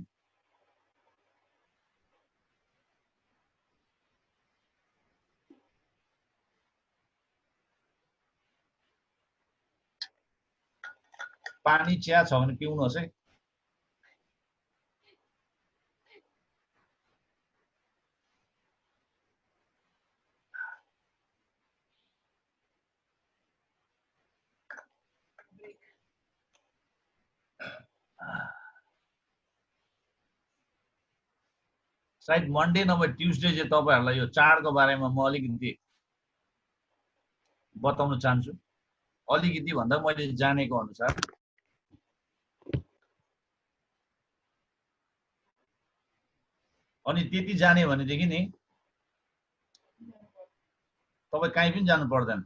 पानी चिया छ भने पिउनुहोस् है। सायद मन्डे नभए ट्युसडे चाहिँ तपाईँहरूलाई यो चाडको बारेमा म अलिकति बताउन चाहन्छु। अलिकति भन्दा मैले जानेको अनुसार अनि त्यति जाने भनेदेखि नि तपाईँ कहीँ पनि जानु पर्दैन।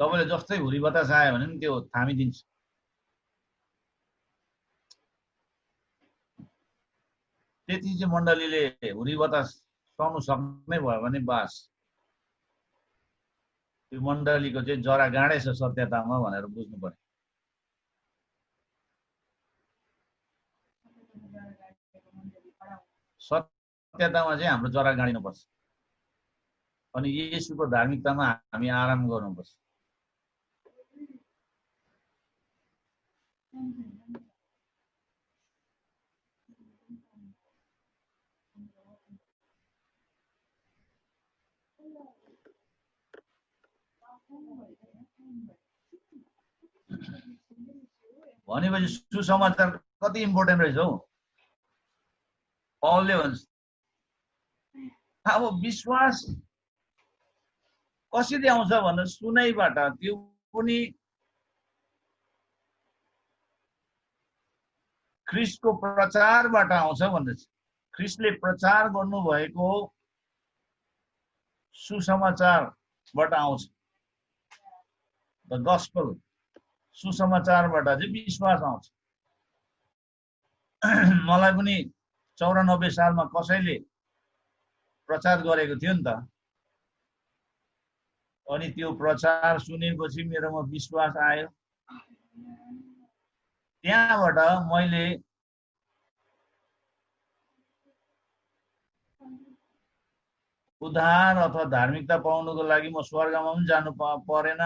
तपाईँले जस्तै हुरी बतास आयो भने नि त्यो थामिदिन्छ। त्यति चाहिँ मण्डलीले हुरी बतास सहनु सक्ने भयो भने बास त्यो मण्डलीको चाहिँ जरा गाडै छ सत्यतामा भनेर बुझ्नु पर्यो। सत्यतामा चाहिँ हाम्रो जरा गाडिनुपर्छ अनि येशूको धार्मिकतामा हामी आराम गर्नुपर्छ। भनेपछि सुसमाचार कति इम्पोर्टेन्ट रहेछ हौ। पौलले भन्छ अब विश्वास कसरी आउँछ भन्दा सुनाइबाट, त्यो पनि ख्रिस्टको प्रचारबाट आउँछ भन्दछ। ख्रिस्टले प्रचार गर्नुभएको सुसमाचारबाट आउँछ। द गस्पल, सुसमाचारबाट चाहिँ विश्वास आउँछ। मलाई पनि 94 सालमा कसैले प्रचार गरेको थियो नि त, अनि त्यो प्रचार सुनेपछि मेरोमा विश्वास आयो। त्यहाँबाट मैले उद्धार अथवा धार्मिकता पाउनुको लागि म स्वर्गमा पनि जानु परेन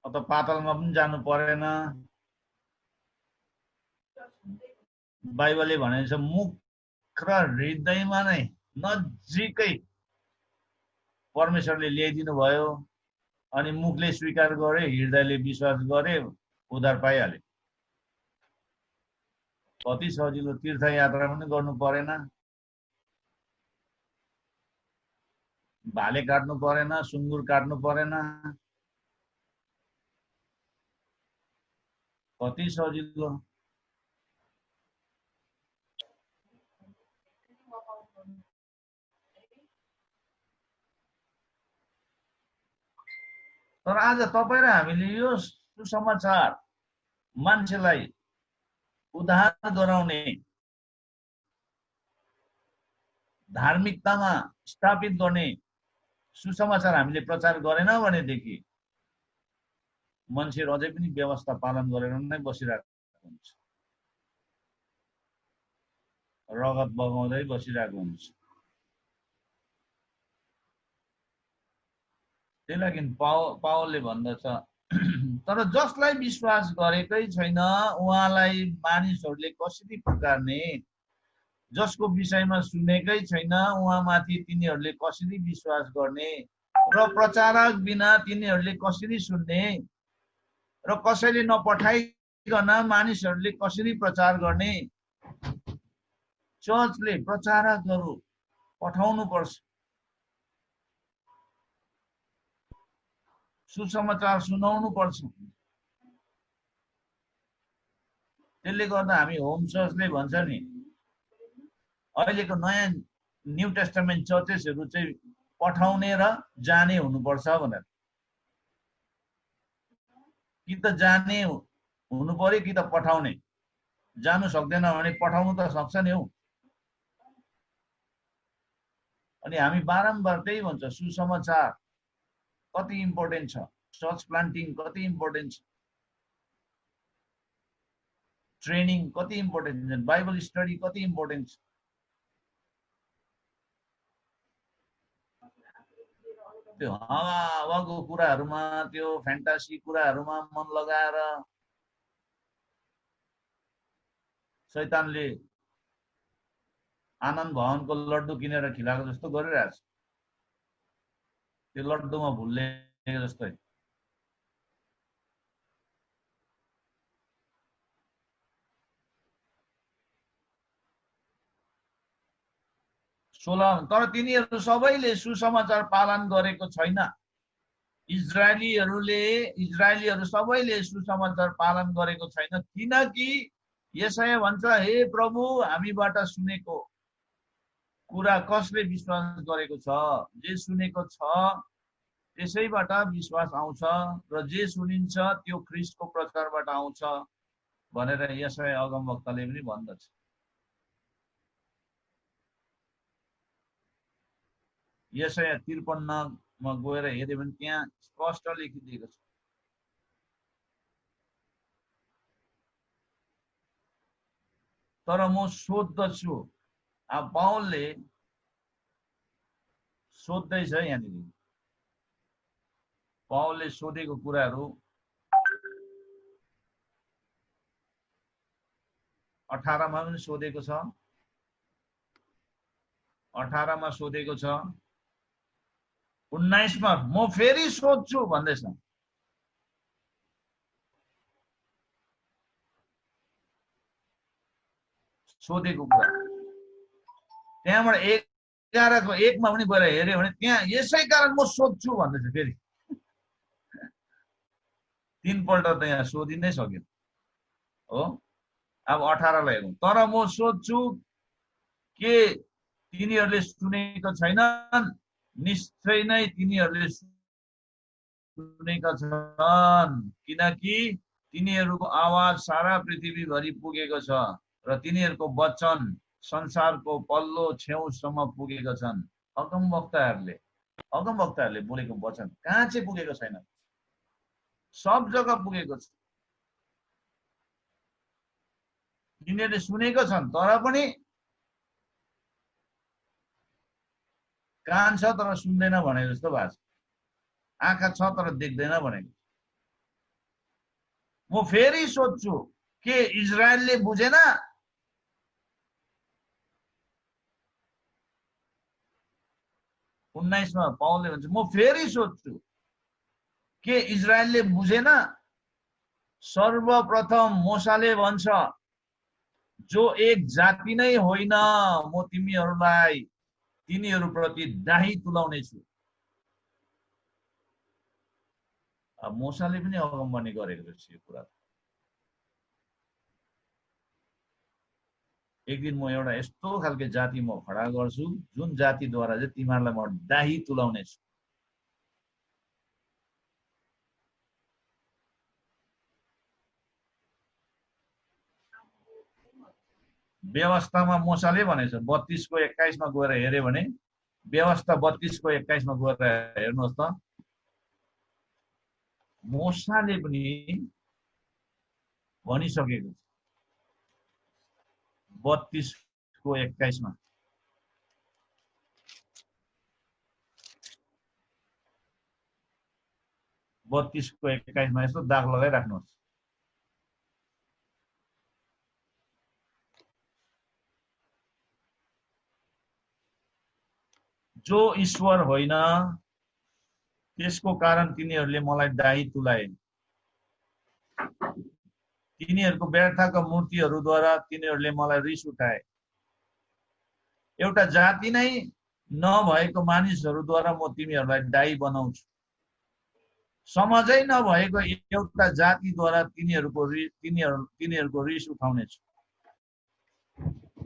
अथवा पातालमा पनि जानु परेन। बाइबलले भनेको छ मुख र हृदयमा नै नजिकै परमेश्वरले ल्याइदिनु भयो, अनि मुखले स्वीकार गरे, हृदयले विश्वास गरे, उद्धार पाइहाले। कति सजिलो, तीर्थयात्रा पनि गर्नु परेन, भाले काट्नु परेन, सुँगुर काट्नु परेन, कति सजिलो। तर आज तपाईँ र हामीले यो सुसमाचार मान्छेलाई उद्धार गराउने, धार्मिकतामा स्थापित गर्ने सुसमाचार हामीले प्रचार गरेन भनेदेखि मान्छेहरू अझै पनि व्यवस्था पालन गरेर नै बसिरहेको हुन्छ, रगत बगाउँदै बसिरहेको हुन्छ। त्यही लागि पावलले भन्दछ, तर जसलाई विश्वास गरेकै छैन उहाँलाई मानिसहरूले कसरी पुकार्ने, जसको विषयमा सुनेकै छैन उहाँमाथि तिनीहरूले कसरी विश्वास गर्ने, र प्रचारक बिना तिनीहरूले कसरी सुन्ने, र कसैले नपठाइकन मानिसहरूले कसरी प्रचार गर्ने। चर्चले प्रचारकहरू पठाउनु पर्छ, सुसमाचार सुनाउनु पर्छ। त्यसले गर्दा हामी होम चर्चले भन्छ नि, अहिलेको नयाँ न्यू टेस्टामेन्ट चर्चेसहरू चाहिँ पठाउने र जाने हुनुपर्छ भनेर। कि त जाने हुनु पर्यो कि त पठाउने। जानु सक्दैन भने पठाउनु त सक्छ नि हौ। अनि हामी बारम्बार त्यही भन्छ, सुसमाचार कति इम्पोर्टेन्ट छ, चर्च प्लान्टिङ कति इम्पोर्टेन्ट छ, ट्रेनिङ कति इम्पोर्टेन्ट छ, बाइबल स्टडी कति इम्पोर्टेन्ट छ। त्यो हावाको कुराहरूमा, त्यो फ्यान्टासी कुराहरूमा मन लगाएर शैतानले आनन्द भवनको लड्डु किनेर खिलाएको जस्तो गरिरहेछ, त्यो लड्डुमा भुल्ले जस्तै। तर तिनीहरू सबैले सुसमाचार पालन गरेको छैन। इजरायलीहरू सबैले सुसमाचार पालन गरेको छैन, किनकि यशाया भन्छ, हे प्रभु हामीबाट सुनेको कुरा कसले विश्वास गरेको छ? जे सुनेको छ त्यसैबाट विश्वास आउँछ, र जे सुनिन्छ त्यो ख्रिस्टको प्रचारबाट आउँछ भनेर यशाया अगमवक्ताले पनि भन्दछ। यशाया 53 मा गएर हेर्यो भने त्यहाँ स्पष्ट लेखिदिएको छ। तर म सोध्दछु, अब पावलले सोध्दैछ यहाँनिर, पावलले सोधेको कुराहरू 18 मा पनि सोधेको छ, 18 मा सोधेको छ, 19 मा म फेरि सोध्छु भन्दैछ। सोधेको कुरा त्यहाँबाट 11 को 1 मा पनि गएर हेर्यो भने त्यहाँ यसै कारण म सोध्छु भन्दैछ। फेरि 3 पल्ट त यहाँ सोधिनै सक्यो हो। अब 18 लाई हेरौँ। तर म सोध्छु के तिनीहरूले सुनेका छैनन्? निश्चय नै तिनीहरूले सुनेका छन्, किनकि तिनीहरूको आवाज सारा पृथ्वीभरि पुगेको छ र तिनीहरूको वचन संसारको पल्लो छेउसम्म पुगेका छन्। अगमवक्ताहरूले बोलेको वचन कहाँ चाहिँ पुगेको छैन? सब जग्गा पुगेको छ। तिनीहरूले सुनेको छन् तर पनि कान छ तर सुन्दैन भने जस्तो भएको छ। आँखा छ तर देख्दैन भनेको। म फेरि सोध्छु के इजरायलले बुझेन? 19 मा पाउलले भन्छ म फेरि सोध्छु के इजरायलले बुझेन? सर्वप्रथम मूसाले भन्छ जो एक जाति नै होइन म तिमीहरूलाई तिनीहरूप्रति दाही तुलाउने छु। मूसाले पनि अगमवाणी गरेको रहेछ यो कुरा। एक दिन म एउटा यस्तो खालको जाति म खडा गर्छु जुन जातिद्वारा चाहिँ तिमीहरूलाई म दाही तुलाउने छु। व्यवस्थामा मूसाले भनेछ 32 को 21 मा गएर हेर्यो भने व्यवस्था 32 को 21 मा गएर हेर्नुहोस् त। मूसाले पनि भनिसकेको छ 32 को 21 मा। बत्तीस को 21 मा यसो दाग लगाइराख्नुहोस्। जो ईश्वर होइन त्यसको कारण तिनीहरूले मलाई दाही तुलाए। तिनीहरूको व्यर्थका मूर्तिहरूद्वारा तिनीहरूले मलाई रिस उठाए। एउटा जाति नै नभएको मानिसहरूद्वारा म तिमीहरूलाई दाही बनाउँछु। समझै नभएको एउटा जातिद्वारा तिनीहरूको रिस उठाउनेछु।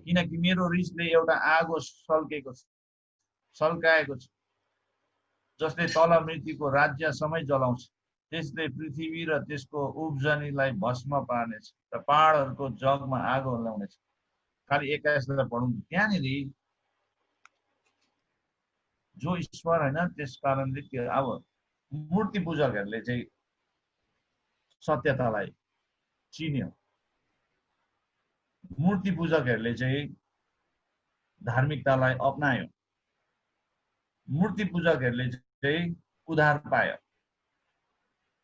किनकि मेरो रिसले एउटा आगो सल्काएको छ जसले तल मृत्युको राज्य समय जलाउँछ। त्यसले पृथ्वी र त्यसको उब्जनीलाई भस्म पार्नेछ र पहाडहरूको जगमा आगो ल्याउनेछ। खाली 21 लाई पढौँ। त्यहाँनिर जो ईश्वर होइन त्यस कारणले त्यो अब मूर्ति पूजकहरूले चाहिँ सत्यतालाई चिन्यो। मूर्ति पूजकहरूले चाहिँ धार्मिकतालाई अपनायो। मूर्ति पूजकहरूले चाहिँ उद्धार पायो।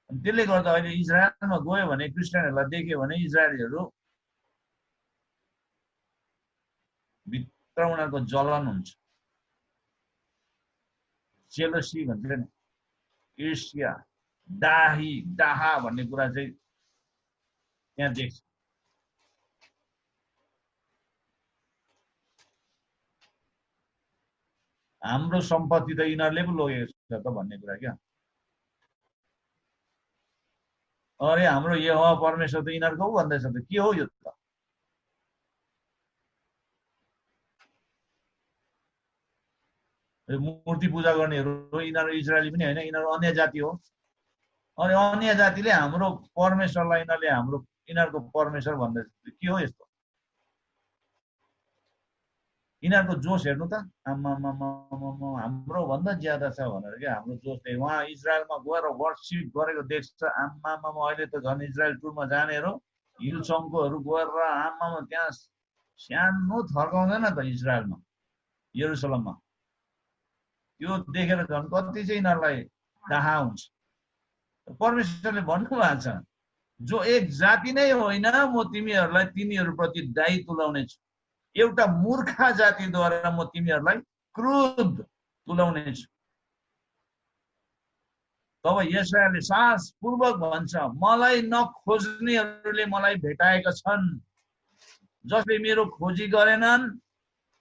त्यसले गर्दा अहिले इजरायलमा गयो भने क्रिस्चियनहरूलाई देख्यो भने इजरायलीहरू भित्र उनीहरूको जलन हुन्छ। जेलसी भन्छ नि, ईर्ष्या, डाहा भन्ने कुरा चाहिँ त्यहाँ देख्छ। हाम्रो सम्पत्ति त यिनीहरूले पो लगेको छ त भन्ने कुरा क्या। अरे हाम्रो यहोवा परमेश्वर त यिनीहरूको पो भन्दैछ त के हो यो त? मूर्ति पूजा गर्नेहरू यिनीहरू इजरायली पनि होइन, यिनीहरू अन्य जाति हो। अनि अन्य जातिले हाम्रो परमेश्वरलाई यिनीहरूको परमेश्वर भन्दैछ। के हो यस्तो? यिनीहरूको जोस हेर्नु त, हाम्रो भन्दा ज्यादा छ भनेर क्या। हाम्रो जोसले उहाँ इजरायलमा गएर वर्कसिप गरेको देख्छ। अहिले त झन् इजरायल टुरमा जानेहरू हिलसङकोहरू गएर त्यहाँ सानो थर्काउँदैन त इजरायलमा, यरुसलममा। त्यो देखेर झन् कति चाहिँ यिनीहरूलाई डाहा हुन्छ। परमेश्वरले भन्नुभएको छ जो एक जाति नै होइन, म तिमीहरूलाई तिनीहरूप्रति दाइ तुलाउने छु। एउटा मूर्खा जातिद्वारा म तिमीहरूलाई क्रोध तुलाउने छु। तब यशायाले साहसपूर्वक भन्छ, मलाई नखोज्नेहरूले मलाई भेटाएका छन्, जसले मेरो खोजी गरेनन्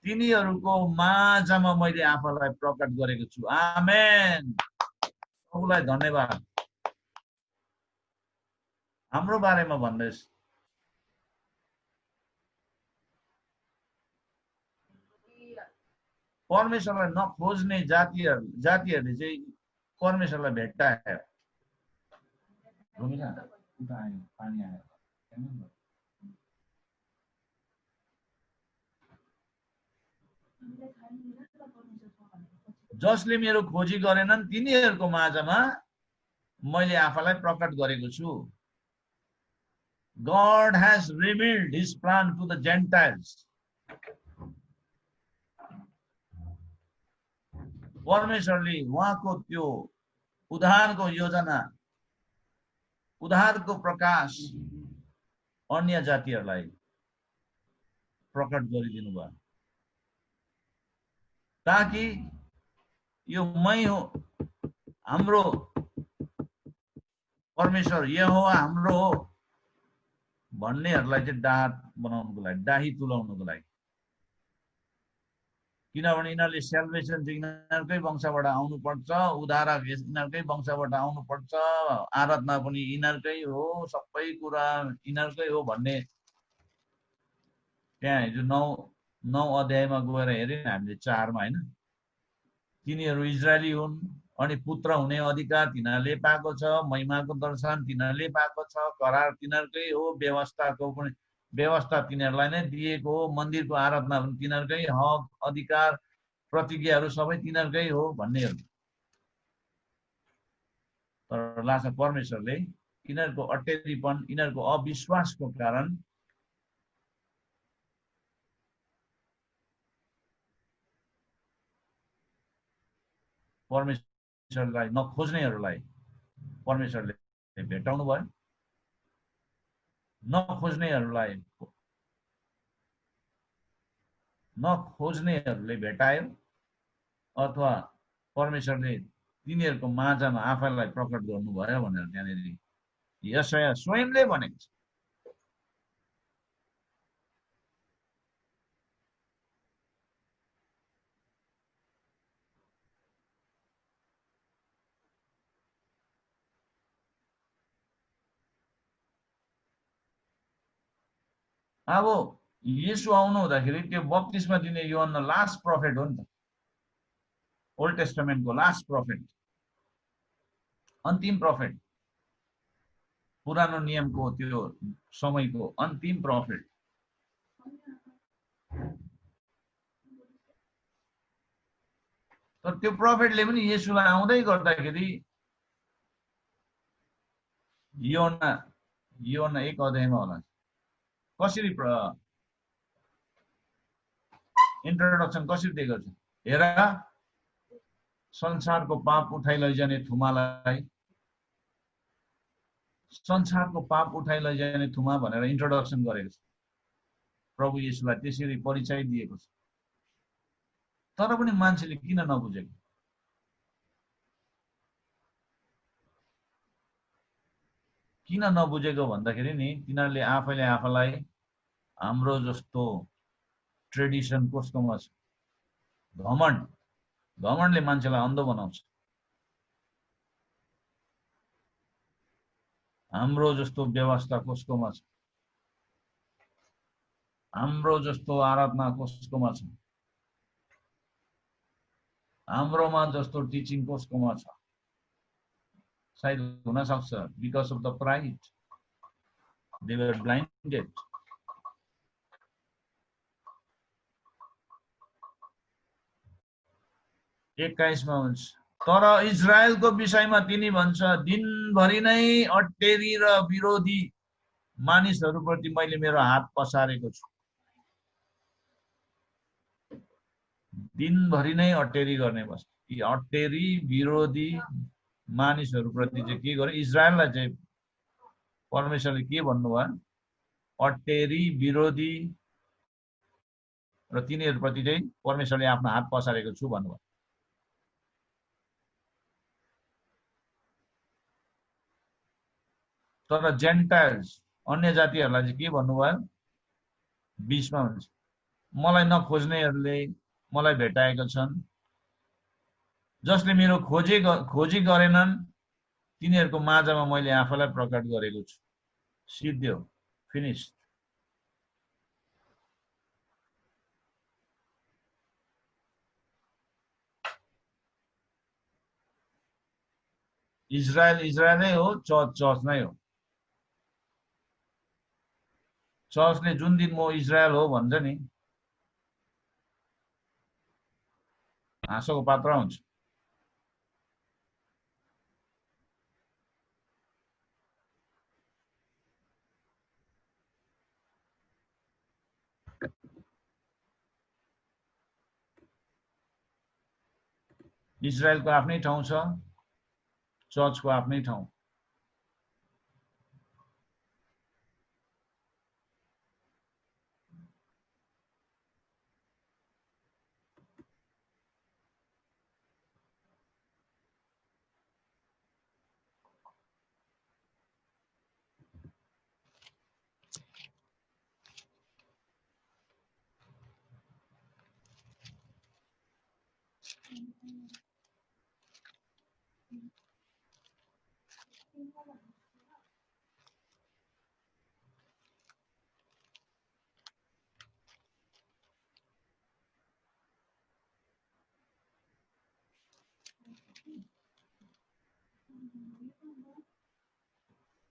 तिनीहरूको माझमा मैले आफूलाई प्रकट गरेको छु। आमेन। प्रभुलाई धन्यवाद। हाम्रो बारेमा भन्दैछ, परमेश्वरलाई नखोज्ने जातिहरूले चाहिँ परमेश्वरलाई भेट्टायो। पानी आयो। जसले मेरो खोजी गरेनन् तिनीहरूको माझमा मैले आफूलाई प्रकट गरेको छु। God has revealed his plan to the Gentiles. परमेश्वरले उहाँको त्यो उद्धारको योजना, उद्धारको प्रकाश अन्य जातिहरूलाई प्रकट गरिदिनु भयो, ताकि यो मै हो हाम्रो परमेश्वर, यहोवा हाम्रो हो भन्नेहरूलाई चाहिँ डाँट बनाउनुको लागि, डाही तुलाउनुको लागि। किनभने यिनीहरूले सेल्भेसन चाहिँ यिनीहरूकै वंशबाट आउनुपर्छ, उद्धार यिनीहरूकै वंशबाट आउनुपर्छ, आराधना पनि यिनीहरूकै हो, सबै कुरा यिनीहरूकै हो भन्ने त्यहाँ हिजो 9 अध्यायमा गएर हेऱ्यौँ हामीले 4 मा, होइन? तिनीहरू इजरायली हुन् अनि पुत्र हुने अधिकार तिनीहरूले पाएको छ, महिमाको दर्शन तिनीहरूले पाएको छ, करार तिनीहरूकै हो, व्यवस्थाको पनि व्यवस्था तिनीहरूलाई नै दिएको हो, मन्दिरको आराधना पनि तिनीहरूकै हक अधिकार, प्रतिज्ञाहरू सबै तिनीहरूकै हो भन्नेहरू। तर लास्ट परमेश्वरले यिनीहरूको अटेरीपन, यिनीहरूको अविश्वासको कारण परमेश्वरलाई नखोज्नेहरूलाई परमेश्वरले भेटाउनु भयो, नखोज्नेहरूले भेटायो, अथवा परमेश्वरले तिनीहरूको माझमा आफैलाई प्रकट गर्नुभयो भनेर त्यहाँनिर यशाया स्वयंले भनेको छ। अब येशू आउनु हुँदाखेरि त्यो बप्तिस्मा दिने योहन्ना लास्ट प्रफेट हो नि त, ओल्ड टेस्टामेन्टको लास्ट प्रफेट, अन्तिम प्रफेट, पुरानो नियमको त्यो समयको अन्तिम प्रफेट। तर त्यो प्रफेटले पनि येशूलाई आउँदै गर्दाखेरि योहन्ना 1 अध्यायमा होला कसरी इन्ट्रोडक्सन कसरी दिएको छ, हेर संसारको पाप उठाइ लैजाने थुमालाई, संसारको पाप उठाइ लैजाने थुमा भनेर इन्ट्रोडक्सन गरेको छ। प्रभु येशूलाई त्यसरी परिचय दिएको छ। तर पनि मान्छेले किन नबुझेको? किन नबुझेको भन्दाखेरि नि तिनीहरूले आफैले आफैलाई हाम्रो जस्तो ट्रेडिसन कसकोमा छ, घमण्डले मान्छेलाई अन्ध बनाउँछ। हाम्रो जस्तो व्यवस्था कसकोमा छ, हाम्रो जस्तो आराधना कसकोमा छ, हाम्रोमा जस्तो टिचिङ कसकोमा छ? सायद हुन सक्छ because of the pride they were blinded. एक्काइसमा हुन्छ, तर इजरायलको विषयमा तिनी भन्छ, दिनभरि नै अटेरी र विरोधी मानिसहरूप्रति मैले मेरो हात पसारेको छु। दिनभरि नै अटेरी गर्ने बस्छ। यी अटेरी विरोधी मानिसहरूप्रति चाहिँ के गर्यो? इजरायललाई चाहिँ परमेश्वरले के भन्नुभयो? अटेरी विरोधी र तिनीहरूप्रति चाहिँ परमेश्वरले आफ्नो हात पसारेको छु भन्नुभयो। तर जेन्टाइल्स अन्य जातिहरूलाई चाहिँ के भन्नुभयो? 20 मा हुन्छ, मलाई नखोज्नेहरूले मलाई भेटाएका छन्, जसले मेरो खोजी गरेनन् तिनीहरूको माझमा मैले आफैलाई प्रकट गरेको छु। सिद्धियो, फिनिश। इजरायल इजरायलै हो, चर्च नै हो। चर्चले जुन दिन म इजरायल हो भन्छ नि, हाँसोको पात्र हुन्छ। इजरायलको आफ्नै ठाउँ छ, चर्चको आफ्नै ठाउँ।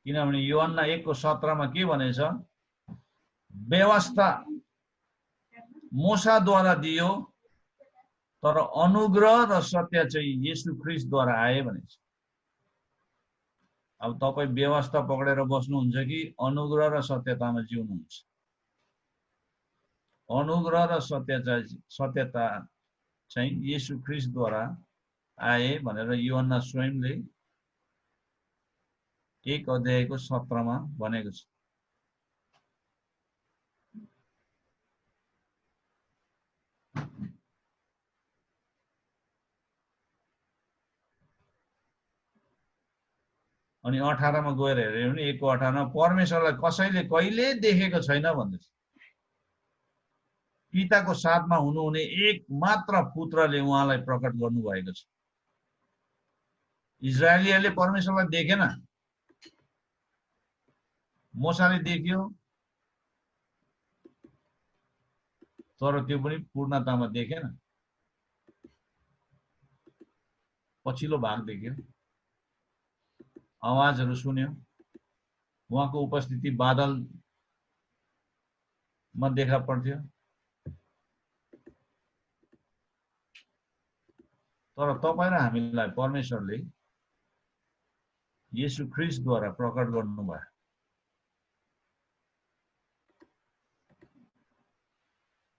किनभने यूहन्ना 1 को 17 मा के भनेछ? व्यवस्था मूसाद्वारा दियो, तर अनुग्रह र सत्य चाहिँ येशू ख्रीष्टद्वारा आए भनेछ। अब तपाई व्यवस्था पक्रेर बस्नुहुन्छ कि अनुग्रह र सत्यतामा जिउनुहुन्छ? अनुग्रह र सत्यता चाहिँ येशू ख्रीष्टद्वारा आए भनेर यूहन्ना स्वयंले 1 अध्यायको 17 मा भनेको छ। अनि 18 मा गएर हेर्यो भने 1 को 18 मा परमेश्वरलाई कसैले कहिले देखेको छैन भन्दैछ। पिताको साथमा हुनुहुने एक मात्र पुत्रले उहाँलाई प्रकट गर्नुभएको छ। इजरायलीहरूले परमेश्वरलाई देखेन, मूसाले देख्यो, तर त्यो पनि पूर्णतामा देखेन। पछिल्लो भाग देख्यो, आवाजहरू सुन्यो, उहाँको उपस्थिति बादलमा देखा पर्थ्यो, तर तपाईं र हामीलाई परमेश्वरले येशू ख्रीष्टद्वारा प्रकट गर्नुभयो।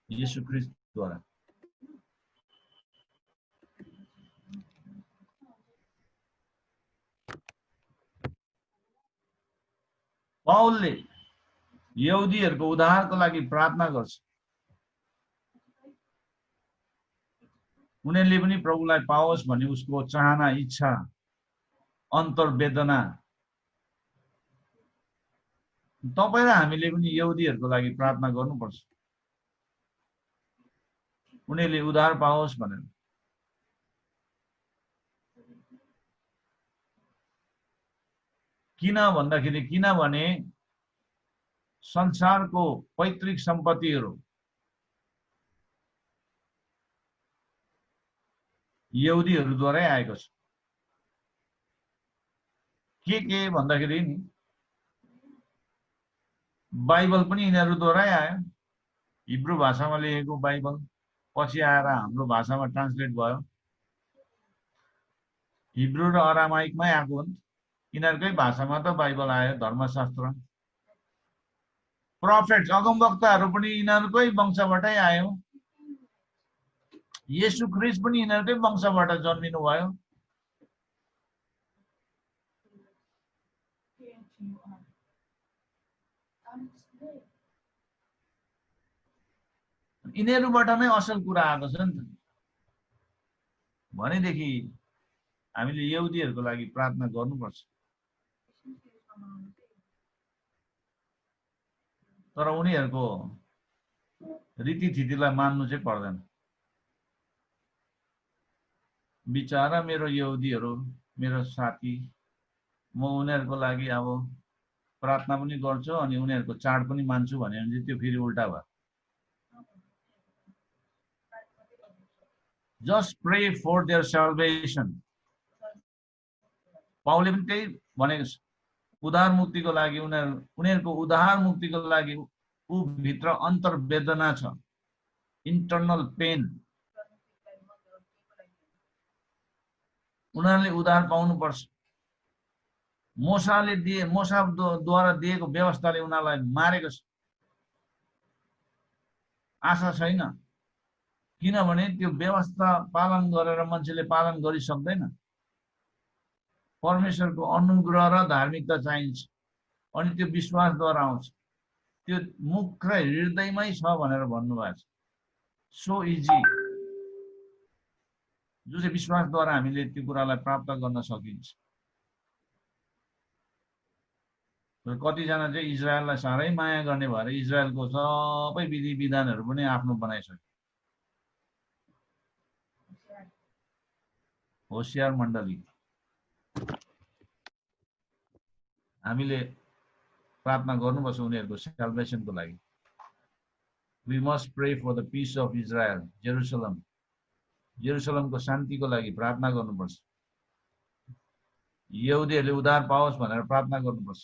येशू ख्रीष्टद्वारा। पाउलले यहुदीहरूको उद्धारको लागि प्रार्थना गर्छ। उनीहरूले पनि प्रभुलाई पाओस् भन्ने उसको चाहना, इच्छा, अन्तर्वेदना। तपाई र हामीले पनि यहुदीहरूको लागि प्रार्थना गर्नुपर्छ, उनीहरूले उद्धार पाओस् भनेर। किनभने संसारको पैतृक सम्पत्तिहरू यहुदीहरूद्वारै आएको छ। के भन्दाखेरि नि बाइबल पनि यिनीहरूद्वारै आयो। हिब्रू भाषामा लेखेको बाइबल पछि आएर हाम्रो भाषामा ट्रान्सलेट भयो। हिब्रू र अरामाइकमै आएको हो नि, यिनीहरूकै भाषामा त बाइबल आयो। धर्मशास्त्र, प्रोफेट्स, अगमवक्ताहरू पनि यिनीहरूकै वंशबाटै आयो। येशू ख्रीष्ट पनि यिनीहरूकै वंशबाट जन्मिनु भयो। यिनीहरूबाट नै असल कुरा आएको छ नि त। भनेदेखि हामीले यहुदीहरूको लागि प्रार्थना गर्नुपर्छ, तर उनीहरूको रीतिथितिलाई मान्नु चाहिँ पर्दैन। बिचारा मेरो यहुदीहरू, मेरो साथी, म उनीहरूको लागि अब प्रार्थना पनि गर्छु अनि उनीहरूको चाड पनि मान्छु भन्यो भने त्यो फेरि उल्टा भयो। Just pray for their salvation. पाउलले पनि त्यही भनेको छ, उद्धार मुक्तिको लागि उनीहरूको उद्धार मुक्तिको लागि ऊ भित्र अन्तर्वेदना छ, इन्टरनल पेन। उनीहरूले उद्धार पाउनुपर्छ। मोसाद्वारा दिएको व्यवस्थाले उनीहरूलाई मारेको छ, आशा छैन। किनभने त्यो व्यवस्था पालन गरेर मान्छेले पालन गरिसक्दैन। परमेश्वरको अनुग्रह र धार्मिकता चाहिन्छ, अनि त्यो विश्वासद्वारा आउँछ। त्यो मुख र हृदयमै छ भनेर भन्नुभएको छ। सो इजी, जो चाहिँ विश्वासद्वारा हामीले त्यो कुरालाई प्राप्त गर्न सकिन्छ। कतिजना चाहिँ इजरायललाई साह्रै माया गर्ने भएर इजरायलको सबै विधि विधानहरू पनि आफ्नो बनाइसक्यो। होशियार मण्डली, हामीले प्रार्थना गर्नुपर्छ उनीहरूको सेल्भेसनको लागि। We must pray for the peace of Israel, जेरुसलमको शान्तिको लागि प्रार्थना गर्नुपर्छ। यहुदीहरूले उद्धार पाओस् भनेर प्रार्थना गर्नुपर्छ।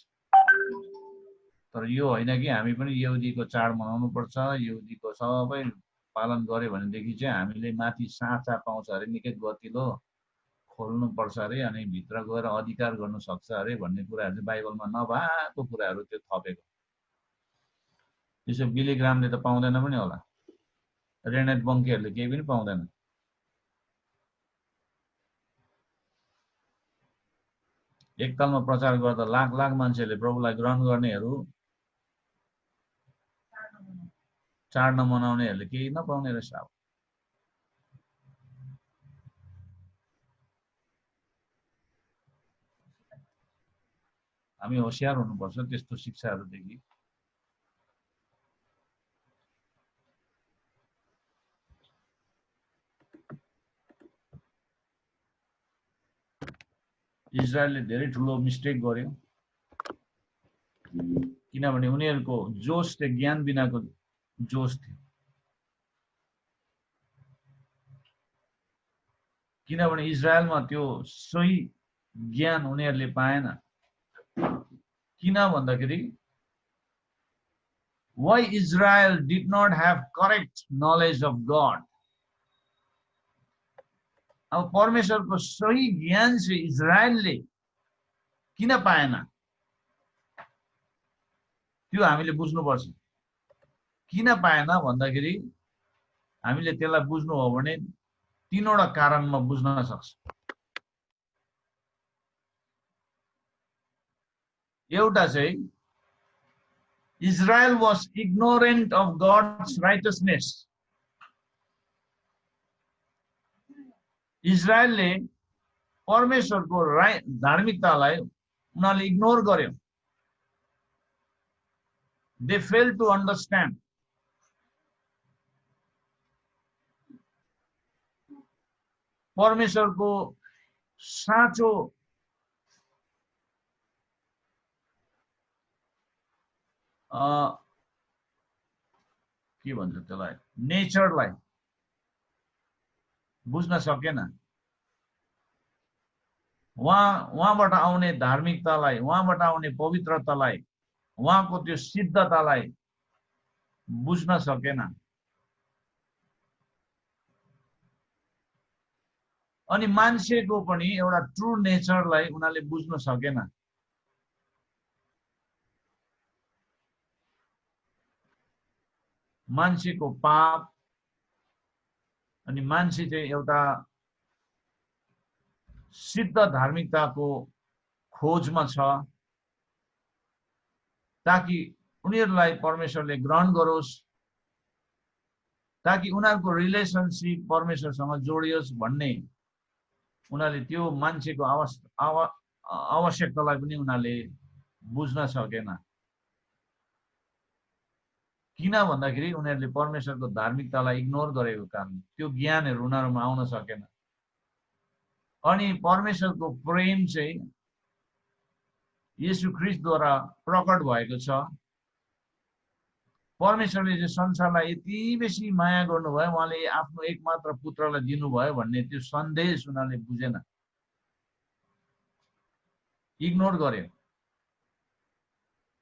तर यो होइन कि हामी पनि यहुदीको चाड मनाउनु पर्छ, यहुदीको सबै पालन गर्यो भनेदेखि चाहिँ हामीले माथि साँचा पाउँछ अरे, निकै गतिलो खोल्नु पर्छ अरे, अनि भित्र गएर अधिकार गर्नु सक्छ अरे भन्ने कुराहरू चाहिँ बाइबलमा नभएको कुराहरू त्यो थपेको। त्यसो बिली ग्रामले त पाउँदैन पनि होला, रेनेट बङ्केहरूले केही पनि पाउँदैन। एकतालमा प्रचार गर्दा लाख लाख मान्छेले प्रभुलाई ग्रहण गर्नेहरू, चाड नमनाउनेहरूले केही नपाउने रहेछ। हामी होशियार हुनुपर्छ त्यस्तो शिक्षाहरूदेखि। इजरायलले धेरै ठुलो मिस्टेक गर्यो, किनभने उनीहरूको जोश चाहिँ ज्ञान बिनाको जोश थियो। किनभने इजरायलमा त्यो सही ज्ञान उनीहरूले पाएन। किन भन्दाखेरि why Israel did not have correct knowledge of God। अब परमेश्वरको सही ज्ञान चाहिँ इजरायलले किन पाएन, त्यो हामीले बुझ्नुपर्छ। किन पाएन भन्दाखेरि हामीले त्यसलाई बुझ्नु हो भने तीनवटा कारणमा बुझ्न सक्छ। एउटा चाहिँ Israel was ignorant of God's righteousness। इजरायलले परमेश्वरको धार्मिकतालाई उनीहरूले इग्नोर गर्यो। They failed to understand। परमेश्वरको साँचो के भन्छ त्यसलाई, नेचरलाई बुझ्न सकेन। उहाँबाट आउने धार्मिकतालाई, उहाँबाट आउने पवित्रतालाई, उहाँको त्यो सिद्धतालाई बुझ्न सकेन। अनि मान्छेको पनि एउटा ट्रु नेचरलाई उनीहरूले बुझ्न सकेन। मान्छेको पाप, अनि मान्छे चाहिँ एउटा सिद्ध धार्मिकताको खोजमा छ, ताकि उनीहरूलाई परमेश्वरले ग्रहण गरोस्। ताकि उनीहरूको रिलेसनशिप परमेश्वरसँग जोडियोस् भन्ने उनीहरूले त्यो मान्छेको आवश्यकतालाई पनि उनीहरूले बुझ्न सकेन। किन भन्दाखेरि उनीहरूले परमेश्वरको धार्मिकतालाई इग्नोर गरेको कारण त्यो ज्ञानहरू उनीहरूमा आउन सकेन। अनि परमेश्वरको प्रेम चाहिँ येशू ख्रीष्टद्वारा प्रकट भएको छ। परमेश्वरले चाहिँ संसारलाई यति बेसी माया गर्नुभयो, उहाँले आफ्नो एकमात्र पुत्रलाई दिनुभयो भन्ने त्यो सन्देश उनीहरूले बुझेन, इग्नोर गर्यो।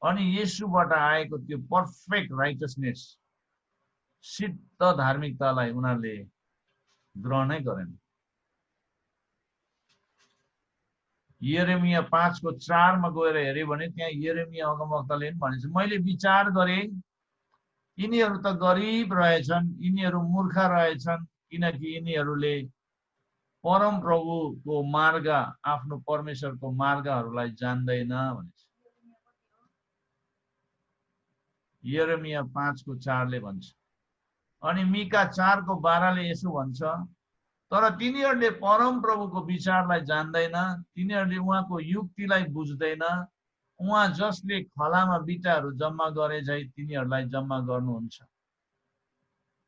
अनि येशूबाट आएको त्यो पर्फेक्ट राइटसनेस, सिद्ध धार्मिकतालाई उनीहरूले ग्रहणै गरेन। यिर्मया 5:4 मा गएर हेर्यो भने त्यहाँ यिर्मया अगमवक्ताले पनि भनेछ, मैले विचार गरे यिनीहरू त गरिब रहेछन्, यिनीहरू मूर्ख रहेछन्, किनकि यिनीहरूले परम प्रभुको मार्ग, आफ्नो परमेश्वरको मार्गहरूलाई जान्दैन भनेछ। यिर्मया 5:4 ले भन्छ। अनि मिका 4:12 ले यसो भन्छ, तर तिनीहरूले परम प्रभुको विचारलाई जान्दैन, तिनीहरूले उहाँको युक्तिलाई बुझ्दैन, उहाँ जसले खलामा बिटाहरू जम्मा गरे झै तिनीहरूलाई जम्मा गर्नुहुन्छ।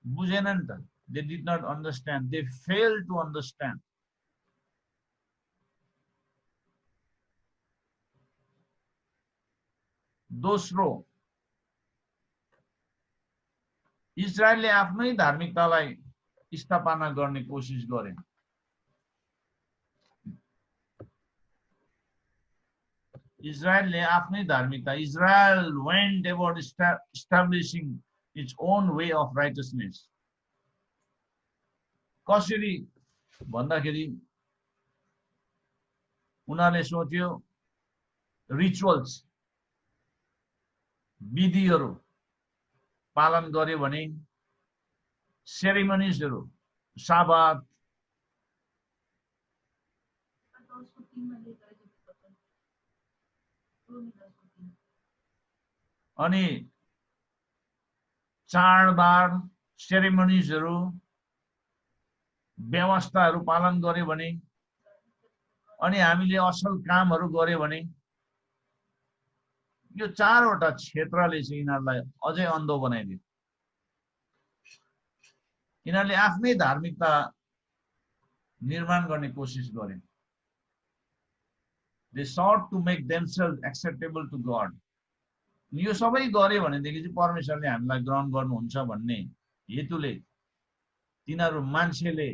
बुझेन नि त। They did not understand. They failed to understand. दोस्रो, इजरायलले आफ्नै धार्मिकतालाई स्थापना गर्ने कोसिस गरे। इजरायलले आफ्नै धार्मिकता, Israel went about establishing its own way of righteousness. कसरी भन्दाखेरि उनीहरूले सोच्यो रिचुअल्स, विधिहरू पालन गर्यो भने, सेरेमनिजहरू, साबात, अनि चाडबाड, सेरेमनिजहरू, व्यवस्थाहरू पालन गर्यो भने, अनि हामीले असल कामहरू गर्यो भने, यो चारवटा क्षेत्रले चाहिँ यिनीहरूलाई अझै अन्धो बनाइदियो। यिनीहरूले आफ्नै धार्मिकता निर्माण गर्ने कोसिस गरे। They sought to make themselves acceptable to God. यो सबै गर्यो भनेदेखि चाहिँ परमेश्वरले हामीलाई ग्रहण गर्नुहुन्छ भन्ने हेतुले तिनीहरू मान्छेले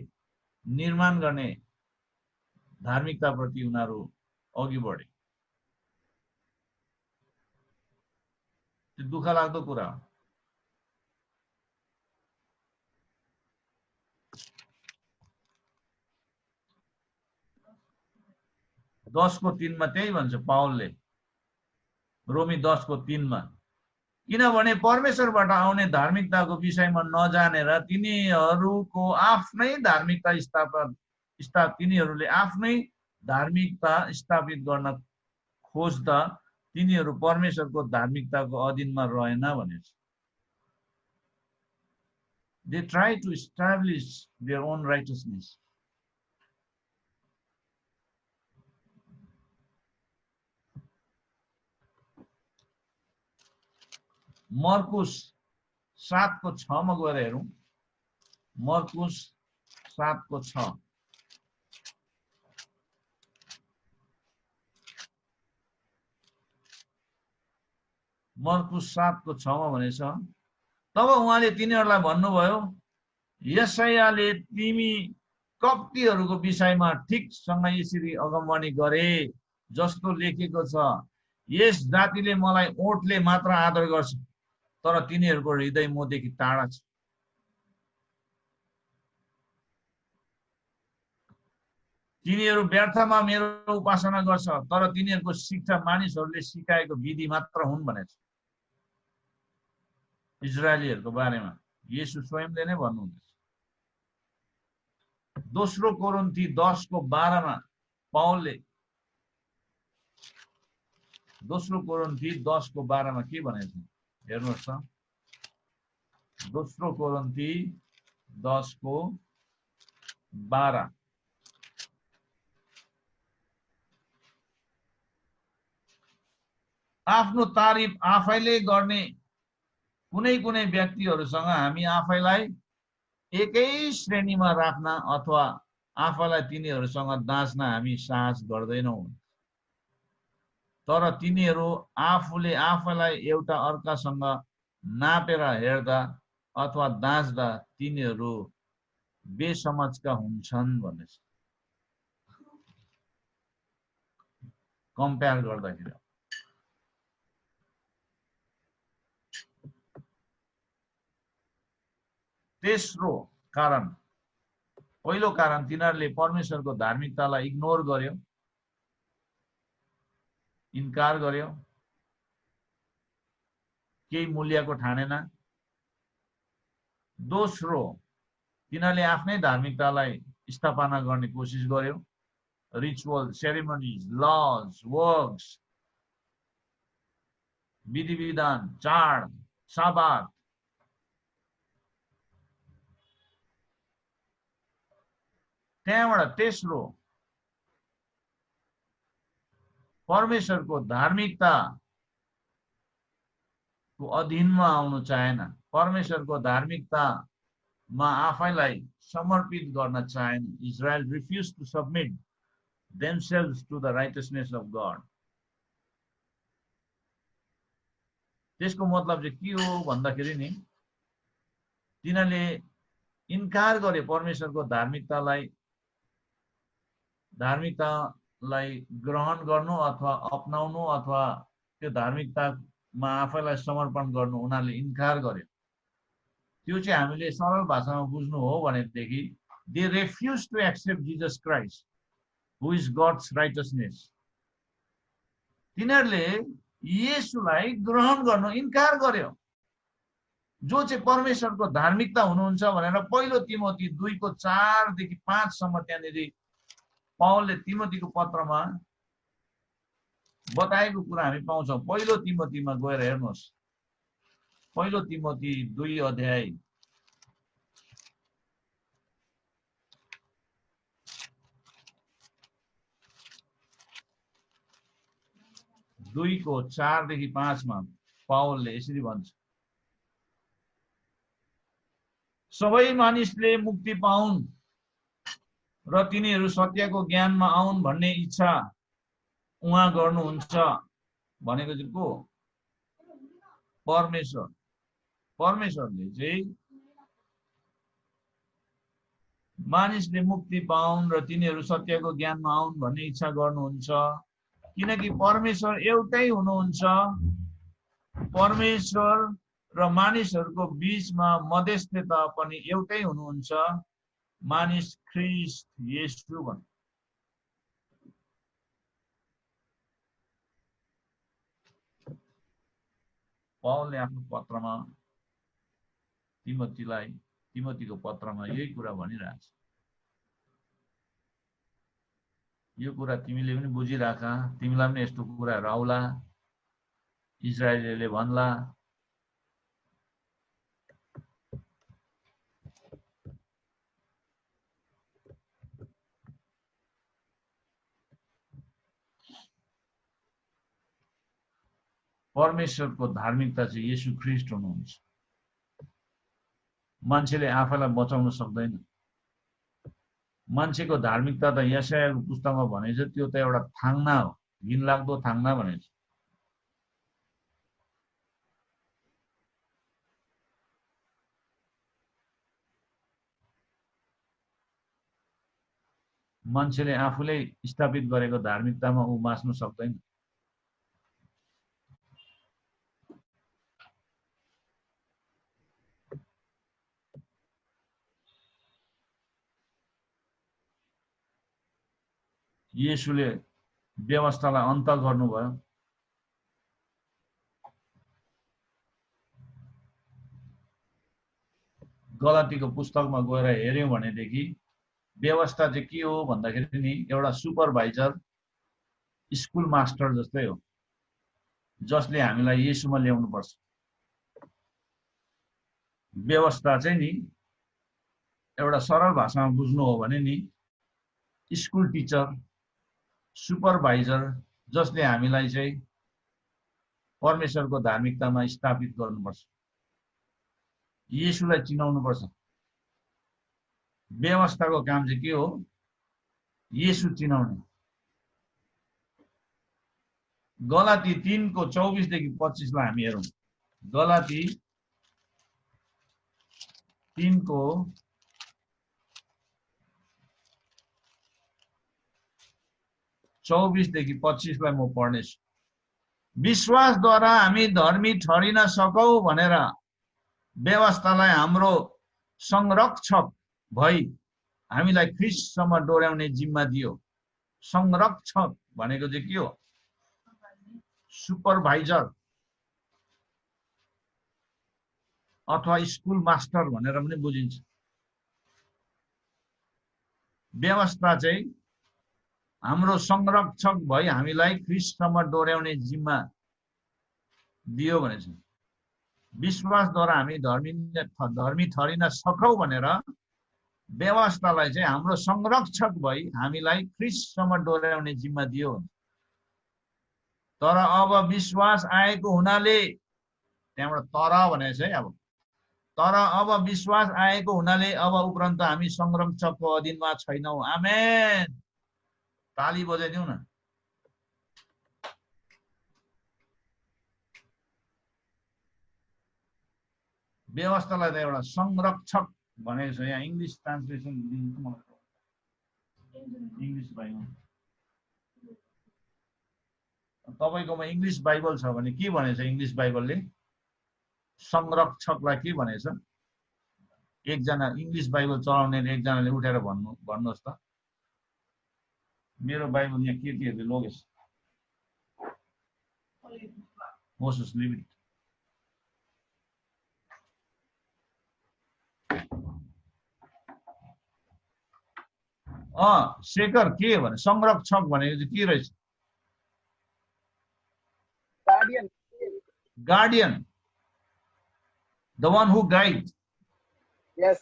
निर्माण गर्ने धार्मिकता प्रति उनीहरू अघि बढे। त्यो दुःख लाग्दो कुरा हो। दसको 3 मा त्यही भन्छ पावलले, रोमी 10को 3 मा, किनभने परमेश्वरबाट आउने धार्मिकताको विषयमा नजानेर तिनीहरूको आफ्नै धार्मिकता तिनीहरूले आफ्नै धार्मिकता स्थापित गर्न खोज्दा तिनीहरू परमेश्वरको धार्मिकताको अधीनमा रहेन भनेछ। They try to establish their own righteousness. मर्कुस 7:6 मा गएर हेरौं। मर्कुस 7:6। मर्कुस 7:6 मा भनेछ, तब उहाँले तिनीहरूलाई भन्नुभयो, यशायाले तिमी कप्तीहरूको विषयमा ठिकसँग यसरी अगमवाणी गरे जस्तो लेखेको छ, यस जातिले मलाई ओठले मात्र आदर गर्छ, तर तिनीहरूको हृदय मदेखि टाढा छ। तिनीहरू व्यर्थमा मेरो उपासना गर्छ, तर तिनीहरूको शिक्षा मानिसहरूले सिकाएको विधि मात्र हुन् भनेछ। इजरायलीहरूको बारेमा येशू स्वयंले नै भन्नुहुँदैछ। दोस्रो कोरिन्थी 10:12 मा पावलले दोस्रो कोरिन्थी 10:12 मा के भनेछ हेर्नुहोस् त। दोस्रो कोरिन्थी 10:12 आफ्नो तारिफ आफैले गर्ने कुनै कुनै व्यक्तिहरूसँग हामी आफैलाई एकै श्रेणीमा राख्न अथवा आफैलाई तिनीहरूसँग दाँच्न हामी साहस गर्दैनौँ। तर तिनीहरू आफूले आफैलाई एउटा अर्कासँग नापेर हेर्दा अथवा दाँच्दा तिनीहरू बेसमझका हुन्छन् भनेछ। कम्पेयर गर्दाखेरि तेस्रो कारण, पहिलो कारण तिनीहरूले परमेश्वरको धार्मिकतालाई इग्नोर गर्यो, इन्कार गर्यो, केही मूल्यको ठानेन। दोस्रो, तिनीहरूले आफ्नै धार्मिकतालाई स्थापना गर्ने कोसिस गर्यो, रिचुअल, सेरेमनिज, लज, वर्क्स, विधि विधान, चाड, साबात, त्यहाँबाट तेस्रो परमेश्वरको धार्मिकताको अधीनमा आउनु चाहेन, परमेश्वरको धार्मिकतामा आफैलाई समर्पित गर्न चाहेन। Israel refuse to submit themselves to the righteousness of God. त्यसको मतलब चाहिँ के हो भन्दाखेरि नि तिनीहरूले इन्कार गरे परमेश्वरको धार्मिकतालाई ग्रहण गर्नु अथवा अपनाउनु अथवा त्यो धार्मिकतामा आफैलाई समर्पण गर्नु उनीहरूले इन्कार गर्यो। त्यो चाहिँ हामीले सरल भाषामा बुझ्नु हो भनेदेखि they refuse to accept Jesus Christ who is God's righteousness. तिनीहरूले येशूलाई ग्रहण गर्नु इन्कार गर्यो, जो चाहिँ परमेश्वरको धार्मिकता हुनुहुन्छ भनेर पहिलो तिमोथी 2:4-5 सम्म त्यहाँनिर पावलले तिमोथीको पत्रमा बताएको कुरा हामी पाउँछौँ। पहिलो तिमोथीमा गएर हेर्नुहोस्, पहिलो तिमोथी 2 अध्याय 2:4-5 मा पावलले यसरी भन्छ, सबै मानिसले मुक्ति पाउन् र तिनीहरू सत्यको ज्ञानमा आउन् भन्ने इच्छा उहाँ गर्नुहुन्छ। भनेको चाहिँ को? परमेश्वर। परमेश्वरले चाहिँ मानिसले मुक्ति पाउन् र तिनीहरू सत्यको ज्ञानमा आउन् भन्ने इच्छा गर्नुहुन्छ, किनकि परमेश्वर एउटै हुनुहुन्छ। परमेश्वर र मानिसहरूको बीचमा मध्यस्थता पनि एउटै हुनुहुन्छ, मानिस ख्रीष्ट येशू भन्छ। पावलले आफ्नो पत्रमा तिमोथीको पत्रमा यही कुरा भनिरहेछ। यो कुरा तिमीले पनि बुझिराख, तिमीलाई पनि यस्तो कुराहरू आउला, इजरायलीले भन्ला। परमेश्वरको धार्मिकता चाहिँ येशू ख्रीष्ट हुनुहुन्छ। मान्छेले आफैलाई बचाउन सक्दैन। मान्छेको धार्मिकता त यशायाको पुस्तकमा भनेछ, त्यो त एउटा थाङ्ना हो, घिनलाग्दो थाङ्ना भनेछ। मान्छेले आफूले स्थापित गरेको धार्मिकतामा ऊ बाँच्न सक्दैन। येशूले व्यवस्थालाई अन्त गर्नुभयो। गलातीको पुस्तकमा गएर हेर्यौं भनेदेखि व्यवस्था चाहिँ के हो भन्दाखेरि नि एउटा सुपरभाइजर, स्कुल मास्टर जस्तै हो, जसले हामीलाई येशूमा ल्याउनु पर्छ। व्यवस्था चाहिँ नि एउटा सरल भाषामा बुझ्नु हो भने नि स्कुल टिचर सुपरभाइजर जसले हामीलाई चाहिँ परमेश्वरको धार्मिकतामा स्थापित गर्नुपर्छ, येशूलाई चिनाउनुपर्छ। व्यवस्थाको काम चाहिँ के हो? येशू चिनाउने। गलाती 3 को 24 देखि 25 लाई हामी हेरौँ। गलाती 3 को 24 देखि 25 लाई म पढ्नेछु। विश्वासद्वारा हामी धर्मी ठहरिन सकौं भनेर व्यवस्थालाई हाम्रो संरक्षक भई हामीलाई ख्रीष्टसम्म डोर्याउने जिम्मा दियो। संरक्षक भनेको चाहिँ के हो? सुपरभाइजर अथवा स्कुल मास्टर भनेर पनि बुझिन्छ। व्यवस्था चाहिँ हाम्रो संरक्षक भई हामीलाई ख्रीष्टसम्म डोर्याउने जिम्मा दियो भनेछ। विश्वासद्वारा हामी धर्मी ठहरिन सकौं भनेर व्यवस्थालाई चाहिँ हाम्रो संरक्षक भई हामीलाई ख्रीष्टसम्म डोर्याउने जिम्मा दियो। तर अब विश्वास आएको हुनाले, त्यहाँबाट तर भनेको छ है। अब तर अब विश्वास आएको हुनाले अब उपरान्त हामी संरक्षकको अधीनमा छैनौं। आमेन। ताली बजाइदिउँ न। व्यवस्थालाई त एउटा संरक्षक भनेको छ। यहाँ इंग्लिश ट्रान्सलेसन दिनु मलाई। इंग्लिश बाइबल तपाईकोमा इंग्लिश बाइबल छ भने के भनेछ? इंग्लिश बाइबलले संरक्षकलाई के भनेछ? एकजना इंग्लिश बाइबल चलाउने एकजनाले उठेर भन्नुहोस् त। मेरो बाइबल यहाँ केटीहरूले लगेछ। होस् लिमिट। शेखर के भने संरक्षक भनेको चाहिँ के रहेछ? Guardian, the one who guide. Yes.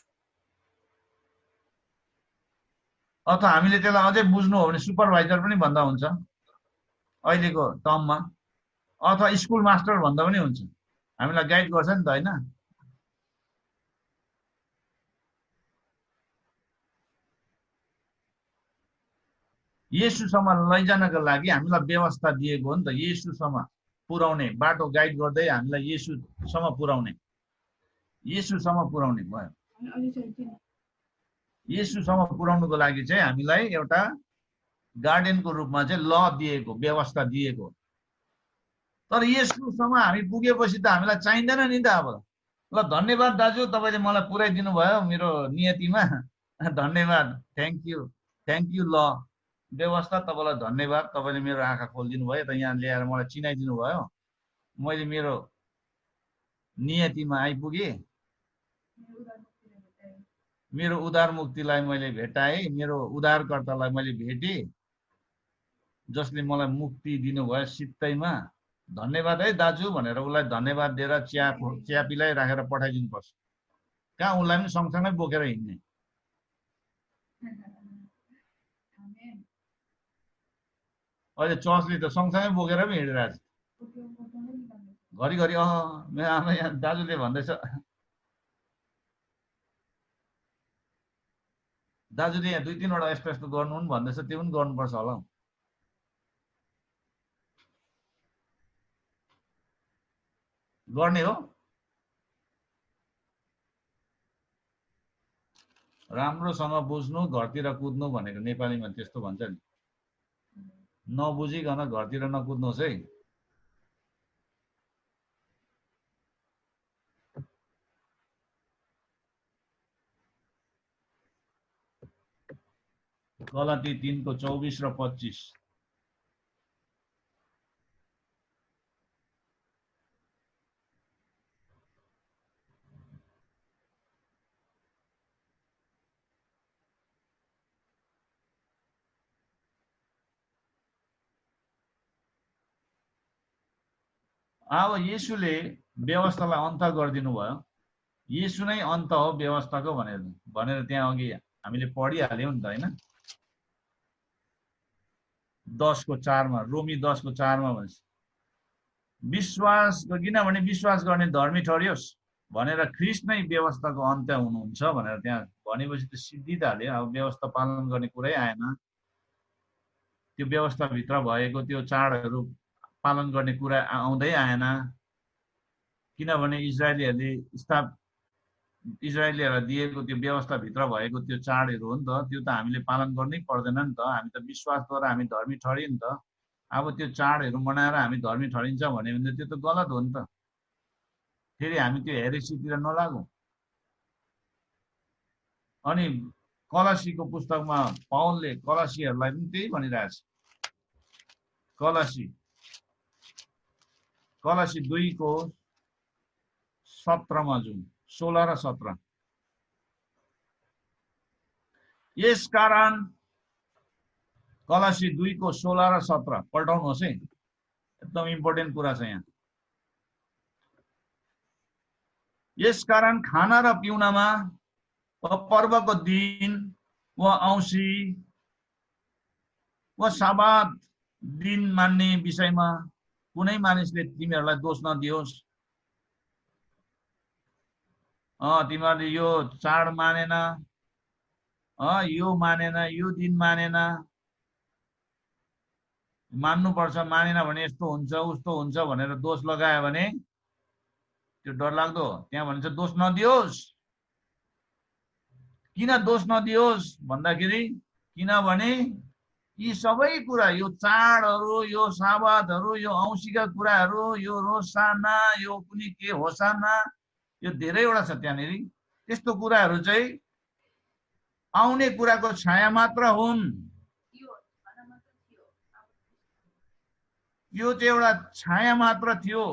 अथवा हामीले त्यसलाई अझै बुझ्नु हो भने सुपरभाइजर पनि भन्दा हुन्छ अहिलेको टर्ममा, अथवा स्कुल मास्टर भन्दा पनि हुन्छ। हामीलाई गाइड गर्छ नि त, हैन? येशूसम्म लैजानका लागि हामीलाई व्यवस्था दिएको हो नि त। येशूसम्म पुर्याउने बाटो गाइड गर्दै हामीलाई येशूसम्म पुर्याउने भयो। येशूसम्म पुर्याउनुको लागि चाहिँ हामीलाई एउटा गार्डियनको रूपमा चाहिँ ल दिएको, व्यवस्था दिएको। तर येशूसम्म हामी पुगेपछि त हामीलाई चाहिँदैन नि त। अब ल धन्यवाद दाजु, तपाईले मलाई पुर्याइदिनु भयो मेरो नियतिमा, धन्यवाद, थ्याङ्क यू। ल व्यवस्था तपाईलाई धन्यवाद, तपाईले मेरो आँखा खोलिदिनु भयो त, यहाँ ल्याएर मलाई चिनाइदिनु भयो, मैले मेरो नियतिमा आइपुगे, मेरो उद्धार मुक्तिलाई मैले भेटाएँ, मेरो उद्धारकर्तालाई मैले भेटेँ जसले मलाई मुक्ति दिनुभयो सित्तैमा। धन्यवाद है दाजु भनेर उसलाई धन्यवाद दिएर चिया पिलाई राखेर पठाइदिनु पर्छ। कहाँ उसलाई पनि सँगसँगै बोकेर हिँड्ने। अहिले चर्चले त सँगसँगै बोकेर पनि हिँडिरहेछ घरिघरि। मेरो आमा यहाँ दाजुले भन्दैछ, दाजुले यहाँ 2-3 वटा यस्तो गर्नु पनि भन्दैछ, त्यो पनि गर्नुपर्छ होला। गर्ने हो। राम्रोसँग बुझ्नु, घरतिर कुद्नु भनेको नेपालीमा त्यस्तो भन्छ नि। नबुझिकन घरतिर नकुद्नुहोस् है। गलाती 3 को 24 र 25। अब येशूले व्यवस्थालाई अन्त गरिदिनु भयो। येशू नै अन्त हो व्यवस्थाको भनेर त्यहाँ अघि हामीले पढिहाल्यौं नि त हैन। 10 को 4 मा, रोमी 10 को 4 मा भन्छ विश्वास, किनभने विश्वास गर्ने धर्मी ठहरियोस् भनेर ख्रीष्ट नै व्यवस्थाको अन्त्य हुनुहुन्छ भनेर त्यहाँ भनेपछि त सिद्धिहाल्यो। अब व्यवस्था पालन गर्ने कुरै आएन। त्यो व्यवस्थाभित्र भएको त्यो चाडहरू पालन गर्ने कुरा आउँदै आएन, किनभने इजरायलीहरूलाई दिएको त्यो व्यवस्थाभित्र भएको त्यो चाडहरू हो नि त, त्यो त हामीले पालन गर्नै पर्दैन नि त। हामी त विश्वासद्वारा हामी धर्मी ठहरियो नि त। अब त्यो चाडहरू मनाएर हामी धर्मी ठहरिन्छ भन्यो भने त्यो त गलत हो नि त। फेरि हामी त्यो हेरेसीतिर नलागौँ। अनि कलसीको पुस्तकमा पाउलले कलसीहरूलाई पनि त्यही भनिरहेछ। कलसी 2 को 17 मा जुन 16 र 17, यसकारण कलसी 2 को 16 र 17 पल्टाउनुहोस् है, एकदम इम्पोर्टेन्ट कुरा छ यहाँ। यसकारण खाना र पिउनमा वा पर्वको दिन वा औँसी वा साबात दिन मान्ने विषयमा कुनै मानिसले तिमीहरूलाई दोष नदियोस्। तिमीहरूले यो चाड मानेन, यो मानेन, यो दिन मानेन, मान्नुपर्छ, मानेन भने यस्तो हुन्छ उस्तो हुन्छ भनेर दोष लगायो भने त्यो डरलाग्दो। त्यहाँ भन्छ दोष नदियोस्। किन दोष नदियोस् भन्दाखेरि किनभने यी सबै कुरा, यो चाडहरू, यो साबातहरू, यो औँसीका कुराहरू, यो रोसाना, यो कुनै के होसाना, यो धेरैवटा छ त्यहाँनिर। त्यस्तो कुराहरू चाहिँ आउने कुराको छाया मात्र हुन्। यो चाहिँ एउटा छाया मात्र थियो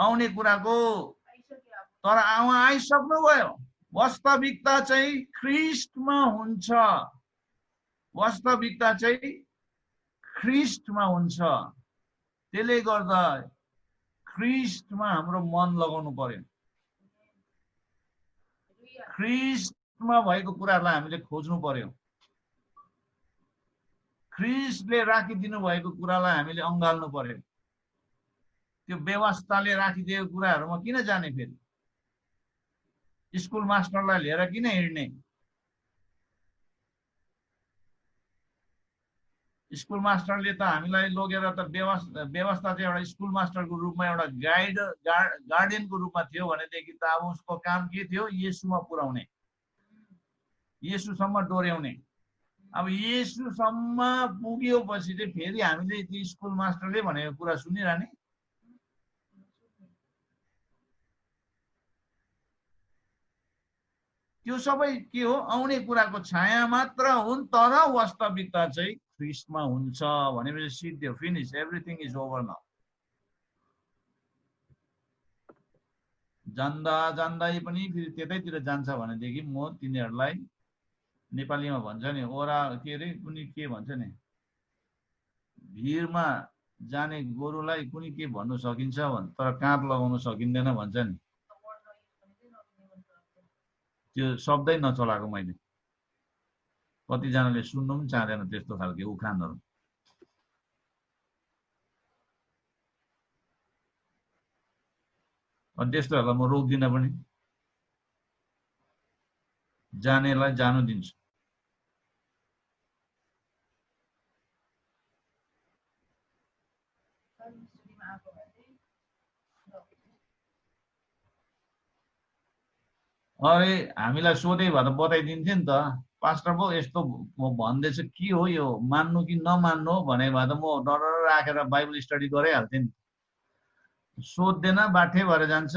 आउने कुराको, तर उहाँ आइसक्नुभयो। वास्तविकता चाहिँ ख्रीष्टमा हुन्छ। वास्तविकता चाहिँ ख्रीष्टमा हुन्छ। त्यसले गर्दा ख्रीष्टमा हाम्रो मन लगाउनु पर्यो। ख्रीष्टमा भएको कुराहरूलाई हामीले खोज्नु पर्यो। ख्रीष्टले राखिदिनु भएको कुरालाई हामीले अँगाल्नु पर्यो। त्यो व्यवस्थाले राखिदिएको कुराहरूमा किन जाने? फेरि स्कुल मास्टरलाई लिएर किन हिँड्ने? स्कुल मास्टरले त हामीलाई लगेर त व्यवस्था चाहिँ एउटा स्कुल मास्टरको रूपमा एउटा गार्डियनको रूपमा थियो भनेदेखि त अब उसको काम के थियो? येशूमा पुर्याउने, येशूसम्म डोर्याउने। अब येशूसम्म पुग्योपछि चाहिँ फेरि हामीले त्यो स्कुल मास्टरले भनेको कुरा सुनिरहने? त्यो सबै के हो? आउने कुराको छाया मात्र हुन्, तर वास्तविकता चाहिँ ख्रीष्टमा हुन्छ भनेपछि सिद्धियो, finish, everything is over now. जान्दा जान्दै पनि फेरि त्यतैतिर जान्छ भनेदेखि म तिनीहरूलाई नेपालीमा भन्छ नि ओरा के अरे कुनै के भन्छ नि, भिरमा जाने गोरुलाई कुनै के भन्नु सकिन्छ तर काँध लगाउन सकिँदैन भन्छ नि। त्यो शब्दै नचलाएको मैले। कतिजनाले सुन्नु पनि चाहँदैन त्यस्तो खालको उखानहरू। अनि त्यस्तोहरूलाई म रोक्दिनँ पनि, जानेलाई जानु दिन्छु। अरे हामीलाई सोधे भए त बताइदिन्थ्यो नि त, पास्टर बाउ यस्तो भन्दैछ के हो यो, मान्नु कि नमान्नु भने भए त म डर राखेर बाइबल स्टडी गराइहाल्थेँ नि। सोध्दैन, बाठे भएर जान्छ।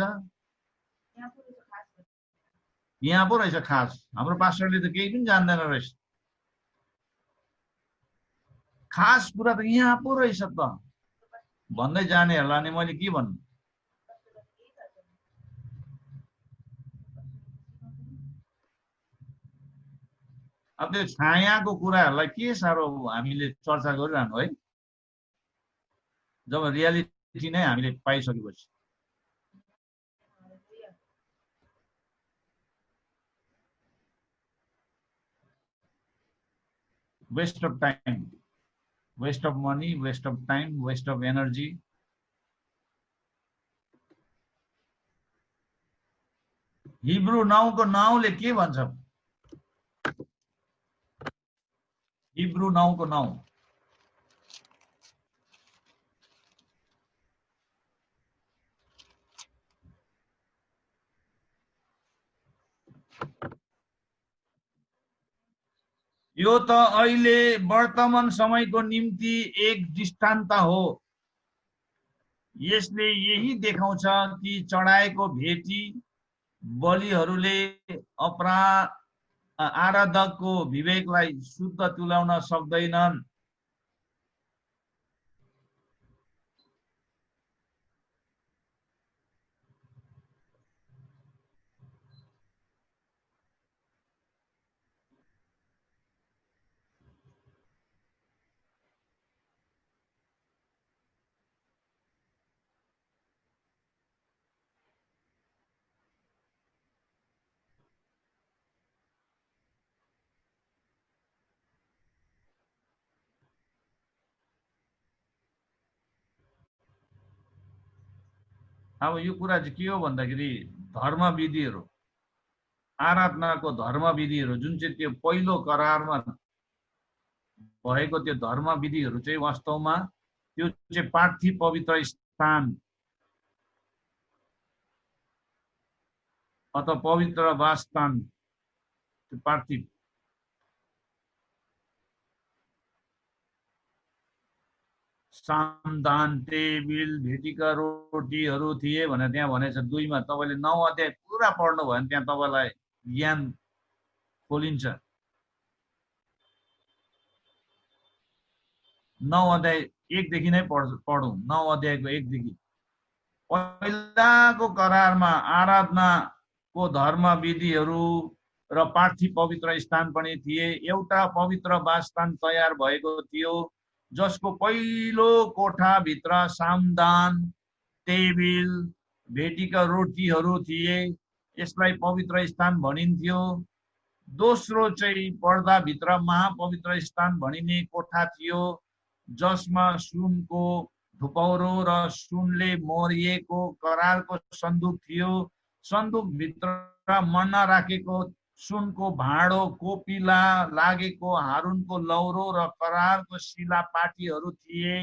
यहाँ पो रहेछ खास, हाम्रो पास्टरले त केही पनि जान्दैन रहेछ। खास कुरा त यहाँ पो रहेछ त भन्दै जानेहरूलाई नि मैले के भन्नु? अब त्यो छायाको कुराहरूलाई के साह्रो हामीले चर्चा गरिरहनु है, जब रियालिटी नै हामीले पाइसकेपछि। Waste of time, waste of money, waste of time, waste of energy. Hebrew 9 को 9 ले के भन्छ? हिब्रू 9 को 9 यो त अहिले वर्तमान समयको निम्ति एक दृष्टान्त हो। यसले यही देखाउँछ कि चढाएको भेटी बलिहरूले आराधकको विवेकलाई शुद्ध तुल्याउन सक्दैनन्। अब यो कुरा चाहिँ के हो भन्दाखेरि धर्मविधिहरू, आराधनाको धर्मविधिहरू जुन चाहिँ त्यो पहिलो करारमा भएको त्यो धर्मविधिहरू चाहिँ वास्तवमा त्यो चाहिँ पार्थिव पवित्र स्थान अथवा पवित्र वासस्थान, पार्थिव सामदान टेबिल भेटीका रोटीहरू थिए भनेर त्यहाँ भनेछ 2 मा। तपाईँले 9 अध्याय पुरा पढ्नु भयो भने त्यहाँ तपाईँलाई ज्ञान खोलिन्छ। 9 अध्याय 1 देखि नै पढौँ। 9 अध्यायको 1 देखि। पहिलाको करारमा आराधनाको धर्मविधिहरू र पार्थिव पवित्र स्थान पनि थिए। एउटा पवित्र वासस्थान तयार भएको थियो जसको पहिलो कोठाभित्र सामदान टेबिल भेटीका रोटीहरू थिए। यसलाई पवित्र स्थान भनिन्थ्यो। दोस्रो चाहिँ पर्दाभित्र महापवित्र स्थान भनिने कोठा थियो जसमा सुनको धुपौरो र सुनले मोरिएको करारको सन्दुक थियो। सन्दुकभित्र मन्ना राखेको सुनको भाँडो, कोपिला लागेको हारुनको लौरो र करारको शिलापाटीहरू थिए।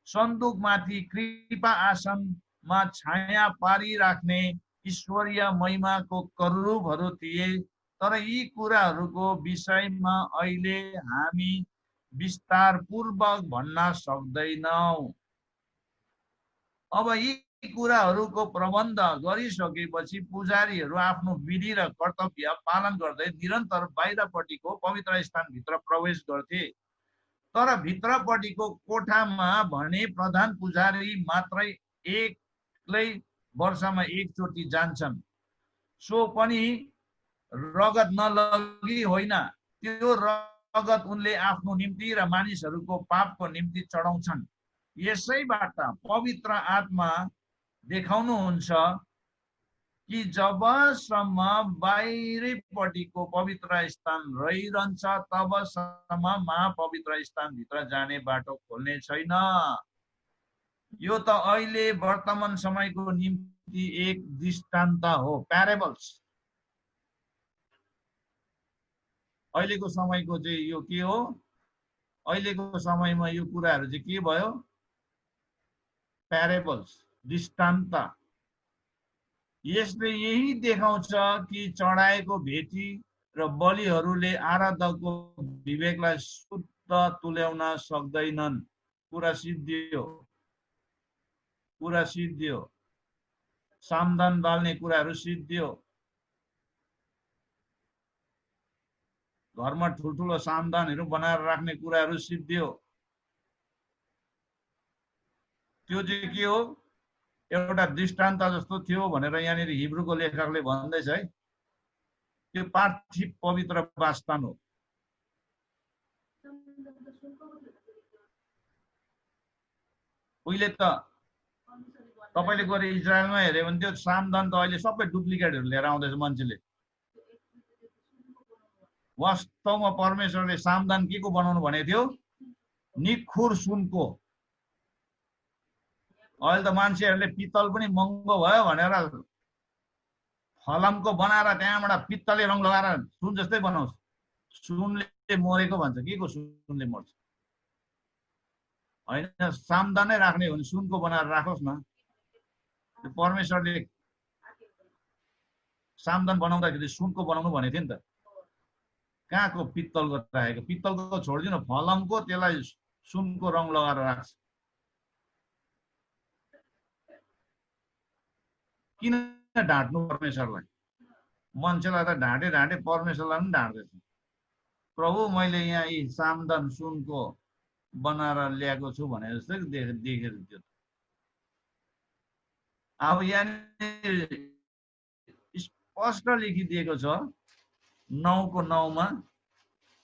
सन्दुकमाथि कृपा आसनमा छाया पारिराख्ने ईश्वरीय महिमाको करूबहरू थिए। तर यी कुराहरूको विषयमा अहिले हामी विस्तारपूर्वक भन्न सक्दैनौँ। अब यी कुराहरूको प्रबन्ध गरिसकेपछि पुजारीहरू आफ्नो विधि र कर्तव्य पालन गर्दै निरन्तर बाहिरपट्टिको पवित्र स्थानभित्र प्रवेश गर्थे। तर भित्रपट्टिको कोठामा भने प्रधान पुजारी मात्रै एक्लै वर्षमा एकचोटि जान्छन्। सो पनि रगत नलगी होइन, त्यो रगत उनले आफ्नो निम्ति र मानिसहरूको पापको निम्ति चढाउँछन्। यसैबाट पवित्र आत्मा देखाउनुहुन्छ कि जबसम्म बाहिरपट्टिको पवित्र स्थान रहिरहन्छ तबसम्म महापवित्र स्थानभित्र जाने बाटो खोल्ने छैन। यो त अहिले वर्तमान समयको निम्ति एक दृष्टान्त हो, प्यारेबल्स। अहिलेको समयको चाहिँ यो के हो? अहिलेको समयमा यो कुराहरू चाहिँ के भयो? प्यारेबल्स, दृष्टान्त। यसले यही देखाउँछ कि चढाएको भेटी र बलिहरूले आराधकको विवेकलाई शुद्ध तुल्याउन सक्दैनन्। कुरा सिद्धियो, कुरा सिद्धियो। सामदान बाल्ने कुराहरू सिद्धियो। घरमा ठुल्ठुलो सामदानहरू बनाएर राख्ने कुराहरू सिद्धियो। त्यो चाहिँ के हो? एउटा दृष्टान्त जस्तो थियो भनेर यहाँनिर हिब्रूको लेखकले भन्दैछ है। त्यो पार्थिव पवित्र वासस्थान हो। उहिले त तपाईले गएर इजरायलमा हेर्यो भने त्यो सामदान त अहिले सबै डुप्लिकेटहरू लिएर आउँदैछ मान्छेले। वास्तवमा परमेश्वरले सामदान के को बनाउनु भनेको थियो? निखुर सुनको। अहिले त मान्छेहरूले पित्तल पनि महँगो भयो भनेर फलामको बनाएर त्यहाँबाट पित्तलले रङ लगाएर सुन जस्तै बनाउँछ। सुनले मरेको भन्छ, के को सुनले मर्छ? होइन, सामदानै राख्ने हो भने सुनको बनाएर राखोस् न। परमेश्वरले सामदान बनाउँदाखेरि सुनको बनाउनु भनेको थियो नि त। कहाँको पित्तलको राखेको? पित्तलको छोडिदिनु, फलमको त्यसलाई सुनको रङ लगाएर राख्छ। किन ढाँट्नु परमेश्वरलाई? मान्छेलाई त ढाँटे परमेश्वरलाई पनि ढाँट्दैछ। प्रभु मैले यहाँ यी सामदान सुनको बनाएर ल्याएको छु भने जस्तै देखेर थियो। अब यहाँ स्पष्ट लेखिदिएको छ 9को 9मा,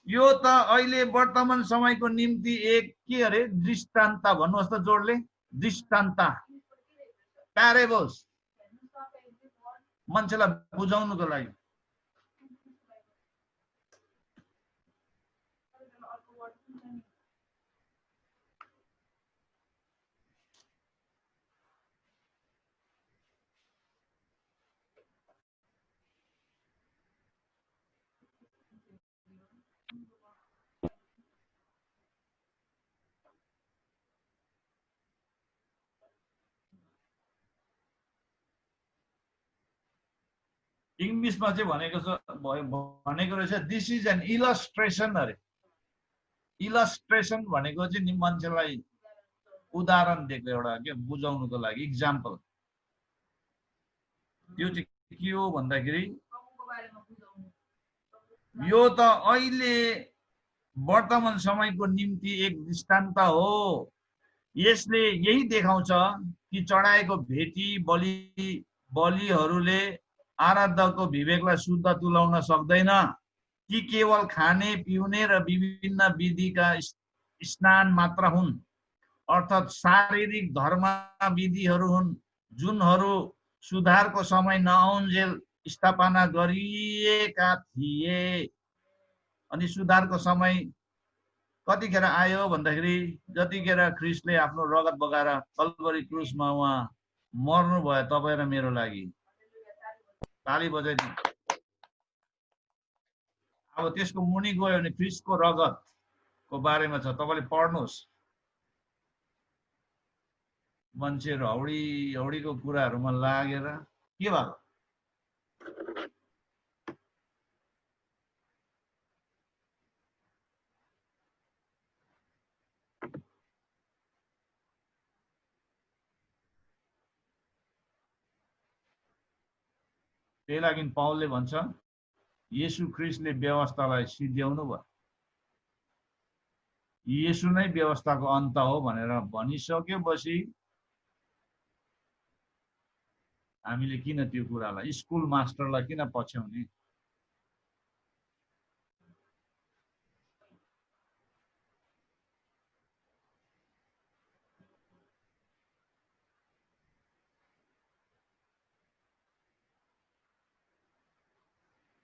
यो त अहिले वर्तमान समयको निम्ति एक के अरे दृष्टान्त। भन्नुहोस् त जोडले, दृष्टान्त, प्यारेबल्स, मान्छेलाई बुझाउनुको लागि। इङ्ग्लिसमा चाहिँ भनेको रहेछ, दिस इज एन इलस्ट्रेसन अरे। इलस्ट्रेसन भनेको चाहिँ नि मान्छेलाई उदाहरण दिएको एउटा के बुझाउनुको लागि, इक्जाम्पल। त्यो चाहिँ के हो भन्दाखेरि यो त अहिले वर्तमान समयको निम्ति एक दृष्टान्त हो। यसले यही देखाउँछ कि चढाएको भेटी बलिहरूले आराध्यको विवेकलाई शुद्ध तुल्याउन सक्दैन, कि केवल खाने पिउने र विभिन्न विधिका स्नान मात्र हुन्, अर्थात् शारीरिक धर्म विधिहरू हुन् जुनहरू सुधारको समय नआउन्जेल स्थापना गरिएका थिए। अनि सुधारको समय कतिखेर आयो भन्दाखेरि जतिखेर ख्रिस्टले आफ्नो रगत बगाएर कल्भरी क्रुसमा उहाँ मर्नु भयो तपाईँ र मेरो लागि। ताली बजाइदिनु। अब त्यसको मुनि गयो भने ख्रिस्टको रगतको बारेमा छ, तपाईँले पढ्नुहोस्। मान्छेहरू हौडीको कुराहरूमा लागेर के भएको? त्यही लागि पाउलले भन्छ येशू ख्रिस्टले व्यवस्थालाई सिद्ध्याउनु भयो, येशू नै व्यवस्थाको अन्त हो भनेर भनिसकेपछि हामीले किन त्यो कुरालाई, स्कुल मास्टरलाई किन पछ्याउने?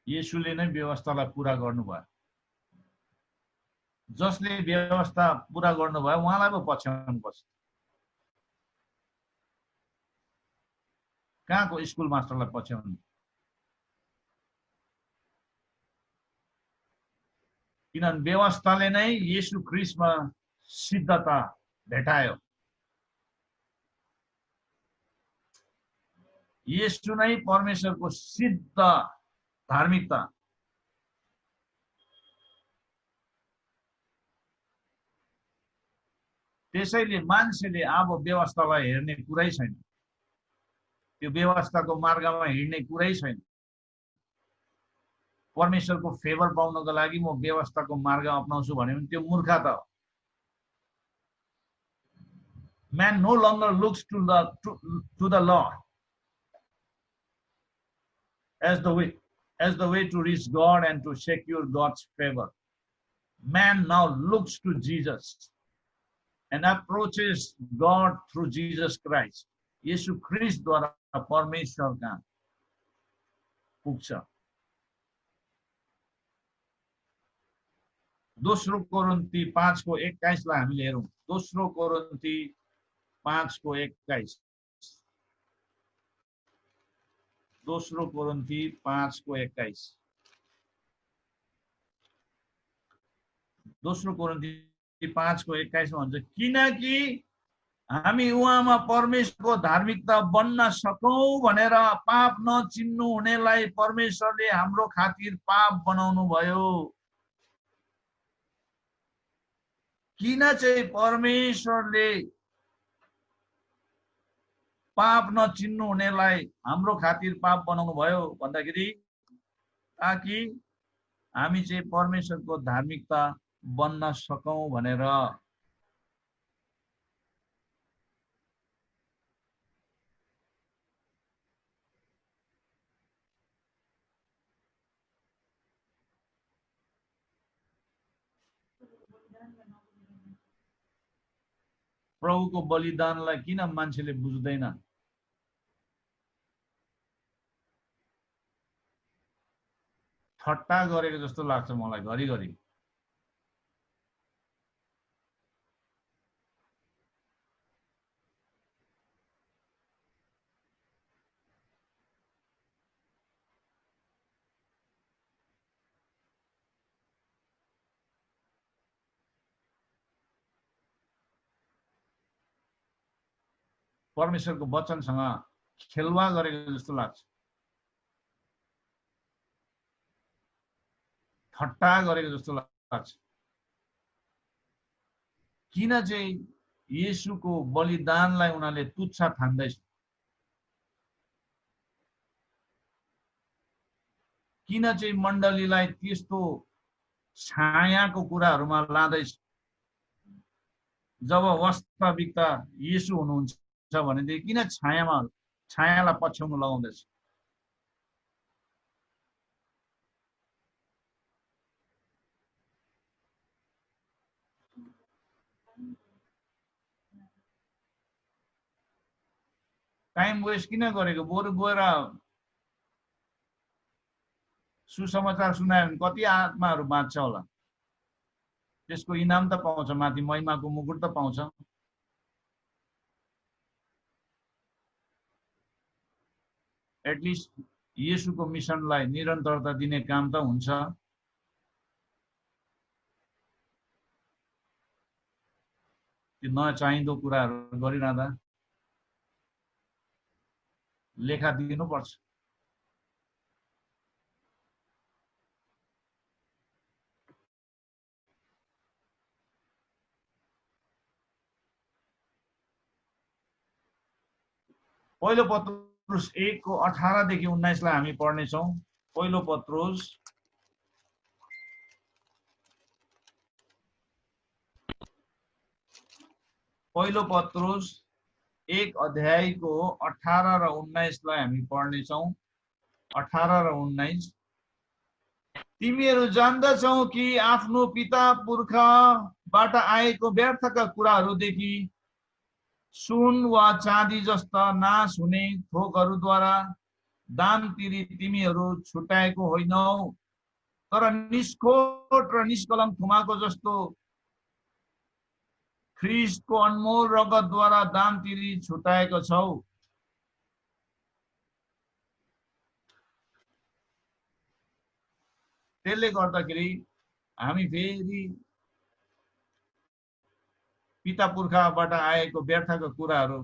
येशूले नै व्यवस्थालाई पूरा गर्नुभयो। जसले व्यवस्था पूरा गर्नुभयो उहाँलाई पो पछ्याउनु पर्छ। कहाँको स्कुल मास्टरलाई पछ्याउनु? किनभने व्यवस्थाले नै येशू ख्रिस्टमा सिद्धता भेटायो। येशू नै परमेश्वरको सिद्ध धार्मिकता। त्यसैले मान्छेले अब व्यवस्थालाई हेर्ने कुरै छैन, त्यो व्यवस्थाको मार्गमा हिँड्ने कुरै छैन। परमेश्वरको फेभर पाउनको लागि म व्यवस्थाको मार्ग अपनाउँछु भने त्यो मूर्खता हो। Man no longer looks to the law as the way to reach God and to secure God's favor. Man now looks to Jesus and approaches God through Jesus Christ. येशू ख्रिस्ट द्वारा परमेश्वर कहाँ पुग्छ। दोस्रो कोरिन्थी 5 को 21 लाई हामीले हेरौं। दोस्रो कोरिन्थी 5 को 21। दोस्रो कोरिन्थी 5 को 21। दोस्रो कोरिन्थी 5 को 21 मा भन्छ, किनकि हामी उहाँमा परमेश्वरको धार्मिकता बन्न सकौं भनेर पाप नचिन्नु हुनेलाई परमेश्वरले हाम्रो खातिर पाप बनाउनु भयो। किन चाहिँ परमेश्वरले पाप नचिन्नु हुनेलाई हाम्रो खातिर पाप बनाउनु भयो भन्दाखेरि ताकि हामी चाहिँ परमेश्वरको धार्मिकता बन्न सकौं भनेर। प्रभुको बलिदानलाई किन मान्छेले बुझ्दैन? ठट्टा गरेको जस्तो लाग्छ मलाई घरिघरि। परमेश्वरको वचनसँग खेलवा गरेको जस्तो लाग्छ, ठट्टा गरेको जस्तो लाग्छ। किन चाहिँ येशूको बलिदानलाई उनीहरूले तुच्छ ठान्दैछ? किन चाहिँ मण्डलीलाई त्यस्तो छायाको कुराहरूमा लाँदैछ? जब वास्तविकता येशू हुनुहुन्छ भनेदेखि किन छायालाई पछ्याउन लगाउँदैछ? टाइम वेस्ट किन गरेको? बरु गएर सुसमाचार सुनायो भने कति आत्माहरू बाँच्छ होला। त्यसको इनाम त पाउँछ, माथि महिमाको मुकुट त पाउँछ। एटलिस्ट येशूको मिसनलाई निरन्तरता दिने काम त हुन्छ। त्यो नचाहिँदो कुराहरू गरिरहँदा लेखा दिनुपर्छ। पहिलो पत्रुस 1 को 18 देखि 19 लाई हामी पढ्नेछौँ। पहिलो पत्रुस 1 अध्यायको 18 र 19 लाई हामी पढ्नेछौँ। 18 र 19। तिमीहरू जान्दछौ कि आफ्नो पिता पुर्खाबाट आएको व्यर्थका कुराहरूदेखि सुन वा चाँदी जस्ता नाश हुने थोकहरूद्वारा दान तिरी तिमीहरू छुट्याएको होइनौ, तर निष्खोट र निष्कलङ्क थुमाको जस्तो ख्रीष्टको अनमोल रगतद्वारा दान तिरी छुट्याएको छौ। त्यसले गर्दाखेरि हामी फेरि पिता पुर्खाबाट आएको व्यर्थका कुराहरूमा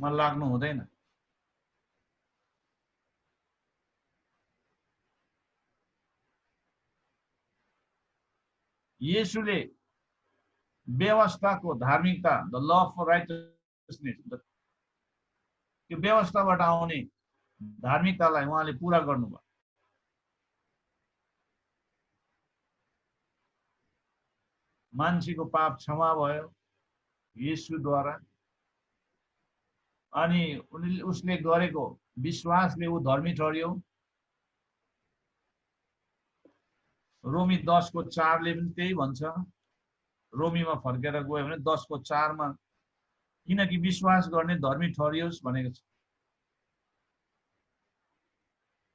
लाग्नु हुँदैन। येशूले व्यवस्थाको धार्मिकता, द ल अफ राइटसनेस, त्यो व्यवस्थाबाट आउने धार्मिकतालाई उहाँले पूरा गर्नुभयो। मान्छेको पाप क्षमा भयो येशूद्वारा, अनि उसले गरेको विश्वासले ऊ धर्मी ठहरियो। रोमी 10 को 4 ले पनि त्यही भन्छ। रोमीमा फर्केर गयो भने 10 को 4 मा किनकि विश्वास गर्ने धर्मी ठहरियोस् भनेको छ।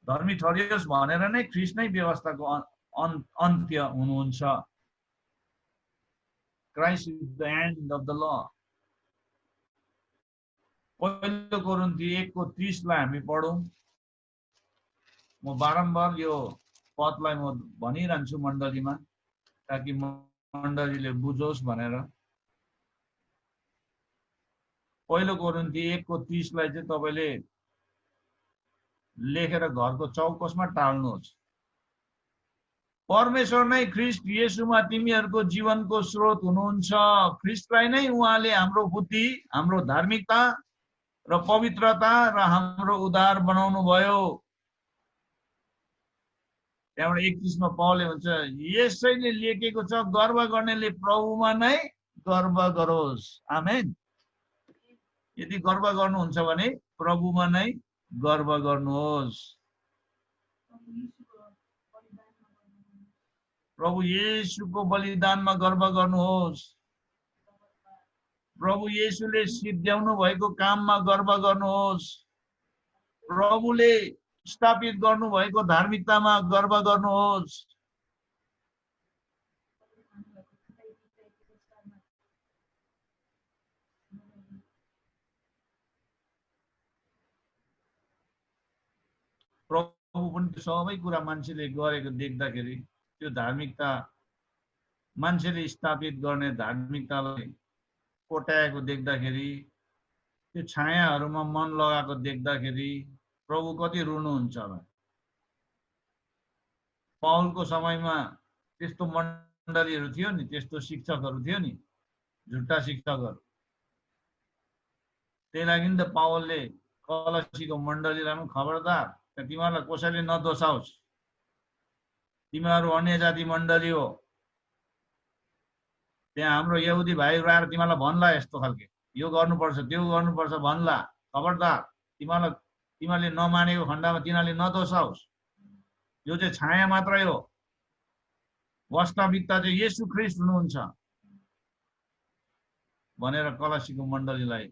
धर्मी ठहरियोस् भनेर नै ख्रीष्ट नै व्यवस्थाको अन्त्य हुनुहुन्छ। Christ is the and of the law. पहिलो कोरिन्थी 1:30 लाई हामी पढौं। म बारम्बार यो पदलाई म भनिरहन्छु मण्डलीमा, ताकि मण्डलीले बुझोस् भनेर। पहिलो कोरिन्थी 1:30 लाई चाहिँ तपाईले लेखेर घरको चौकसमा टाल्नुहोस्। परमेश्वर नै ख्रीष्ट येशूमा तिमीहरूको जीवनको स्रोत हुनुहुन्छ। ख्रीष्टलाई नै उहाँले हाम्रो बुद्धि, हाम्रो धार्मिकता र पवित्रता र हाम्रो उद्धार बनाउनु भयो। त्यहाँबाट 31 मा पावलले भन्छ, यसैले लेखेको छ, गर्व गर्नेले प्रभुमा नै गर्व गरोस्। आमेन। यदि गर्व गर्नुहुन्छ भने प्रभुमा नै गर्व गर्नुहोस्। प्रभु येशूको बलिदानमा गर्व गर्नुहोस्। प्रभु येशूले सिद्ध्याउनु भएको काममा गर्व गर्नुहोस्। प्रभुले स्थापित गर्नुभएको धार्मिकतामा गर्व गर्नुहोस्। प्रभु पनि त्यो सबै कुरा मान्छेले गरेको देख्दाखेरि, त्यो धार्मिकता मान्छेले स्थापित गर्ने धार्मिकतालाई कोट्याएको देख्दाखेरि, त्यो छायाहरूमा मन लगाएको देख्दाखेरि प्रभु कति रुनुहुन्छ होला। पाउलको समयमा त्यस्तो मण्डलीहरू थियो नि, त्यस्तो शिक्षकहरू थियो नि, झुट्टा शिक्षकहरू। त्यही लागि त पावलले कलसीको मण्डलीलाई पनि खबरदार, तिमीहरूलाई कसैले नदोसाओस्, तिमीहरू अन्य जाति मण्डली हो। त्यहाँ हाम्रो यहुदी भाइहरू आएर तिमीलाई भन्ला यस्तो खालके, यो गर्नुपर्छ त्यो गर्नुपर्छ भन्ला, खबरदार, तिमीहरूले नमानेको खण्डमा तिनीहरूले नदोसाओस्। यो चाहिँ छाया मात्रै हो, वास्तविकता चाहिँ येशू ख्रीष्ट हुनुहुन्छ भनेर कलसीको मण्डलीलाई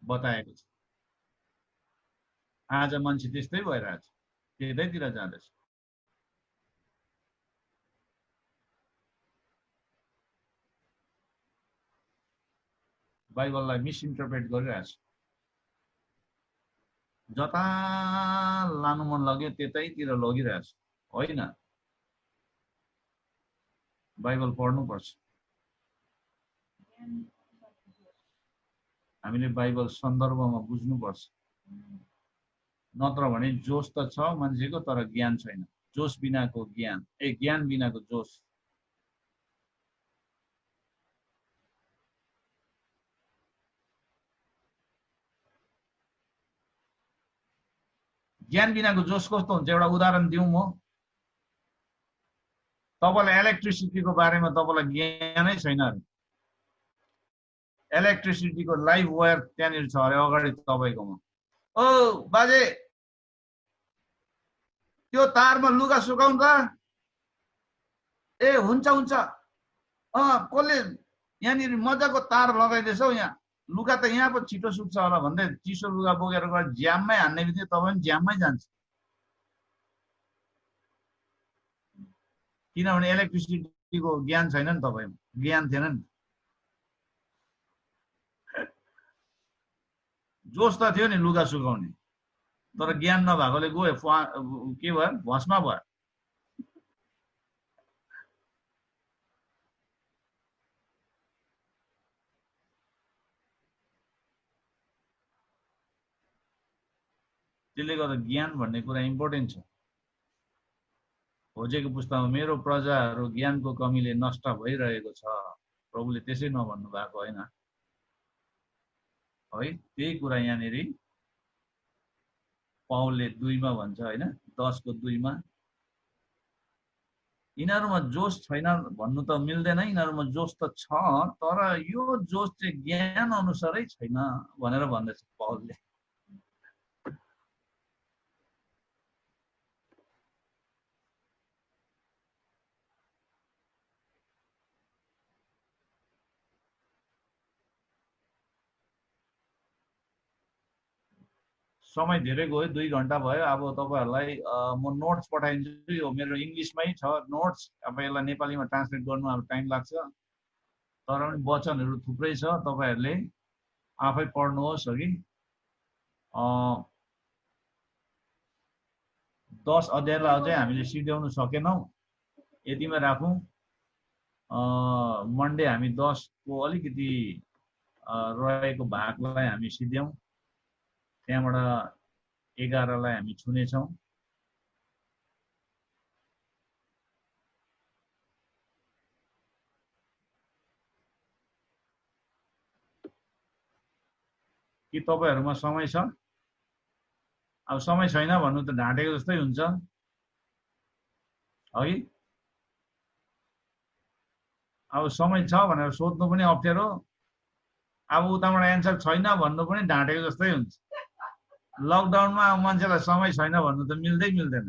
बताएको छ। आज मान्छे त्यस्तै भइरहेछ, त्यतैतिर जाँदैछ। बाइबललाई मिसइन्टरप्रेट गरिरहेछ। जता लानु मन लाग्यो त्यतैतिर लगिरहेछ। होइन, बाइबल पढ्नुपर्छ। हामीले बाइबल सन्दर्भमा बुझ्नुपर्छ। नत्र भने जोश त छ मान्छेको, तर ज्ञान छैन। जोश बिनाको ज्ञान, ज्ञान बिनाको जोश। ज्ञान बिनाको जोश कस्तो हुन्छ एउटा उदाहरण दिउँ म। तपाईलाई इलेक्ट्रिसिटीको बारेमा तपाईलाई ज्ञानै छैन अरे। इलेक्ट्रिसिटीको लाइभ वायर त्यहाँनिर छ अरे अगाडि तपाईकोमा। ओ बाजे, त्यो तारमा लुगा सुकाउनु त? ए हुन्छ हुन्छ। कसले यहाँनिर मजाको तार लगाइदिएछ हौ, यहाँ लुगा त यहाँ पो छिटो सुक्छ होला भन्दै चिसो लुगा बोकेर गएर ज्याममै हान्ने बित्तिकै तपाईँ पनि ज्याममै जान्छ। किनभने इलेक्ट्रिसिटीको ज्ञान छैन नि तपाईमा, ज्ञान थिएन नि। जोस त थियो नि लुगा सुकाउने, तर ज्ञान नभएकोले गयो, के भयो, भस्मा भयो। त्यसले गर्दा ज्ञान भन्ने कुरा इम्पोर्टेन्ट छ। होजेको पुस्तामा मेरो प्रजाहरू ज्ञानको कमीले नष्ट भइरहेको छ, प्रभुले त्यसै नभन्नु भएको होइन है। त्यही कुरा यहाँनिर पाउलले 2 मा भन्छ होइन, 10 को 2 मा। यिनीहरूमा जोश छैन भन्नु त मिल्दैन, यिनीहरूमा जोश त छ, तर यो जोश चाहिँ ज्ञान अनुसारै छैन भनेर भन्दैछ पाउलले। समय धेरै गयो, 2 घण्टा भयो। अब तपाईहरुलाई म नोट्स पठाइदिन्छु, यो मेरो इङ्ग्लिशमै छ नोट्स। अब यसलाई नेपालीमा ट्रान्सलेट गर्नु अब टाइम लाग्छ, तर पनि वचनहरू थुप्रै छ, तपाईहरुले आफै पढ्नुहोस् हगि। 10 अध्यायलाई अझै हामीले सिध्याउन सकेनौं, यतिमै राखौं। मन्डे हामी 10 को अलिकति रहेको भागलाई हामी सिध्याउँ, त्यहाँबाट 11 लाई हामी छुनेछौं। के तपाईहरुमा समय छ? अब समय छैन भन्नु त ढाँटेको जस्तै हुन्छ है। अब समय छ भनेर सोध्नु पनि अप्ठ्यारो, अब उताबाट एन्सर छैन भन्नु पनि ढाँटेको जस्तै हुन्छ। लकडाउनमा मान्छेलाई समय छैन भन्नु त मिल्दै मिल्दैन।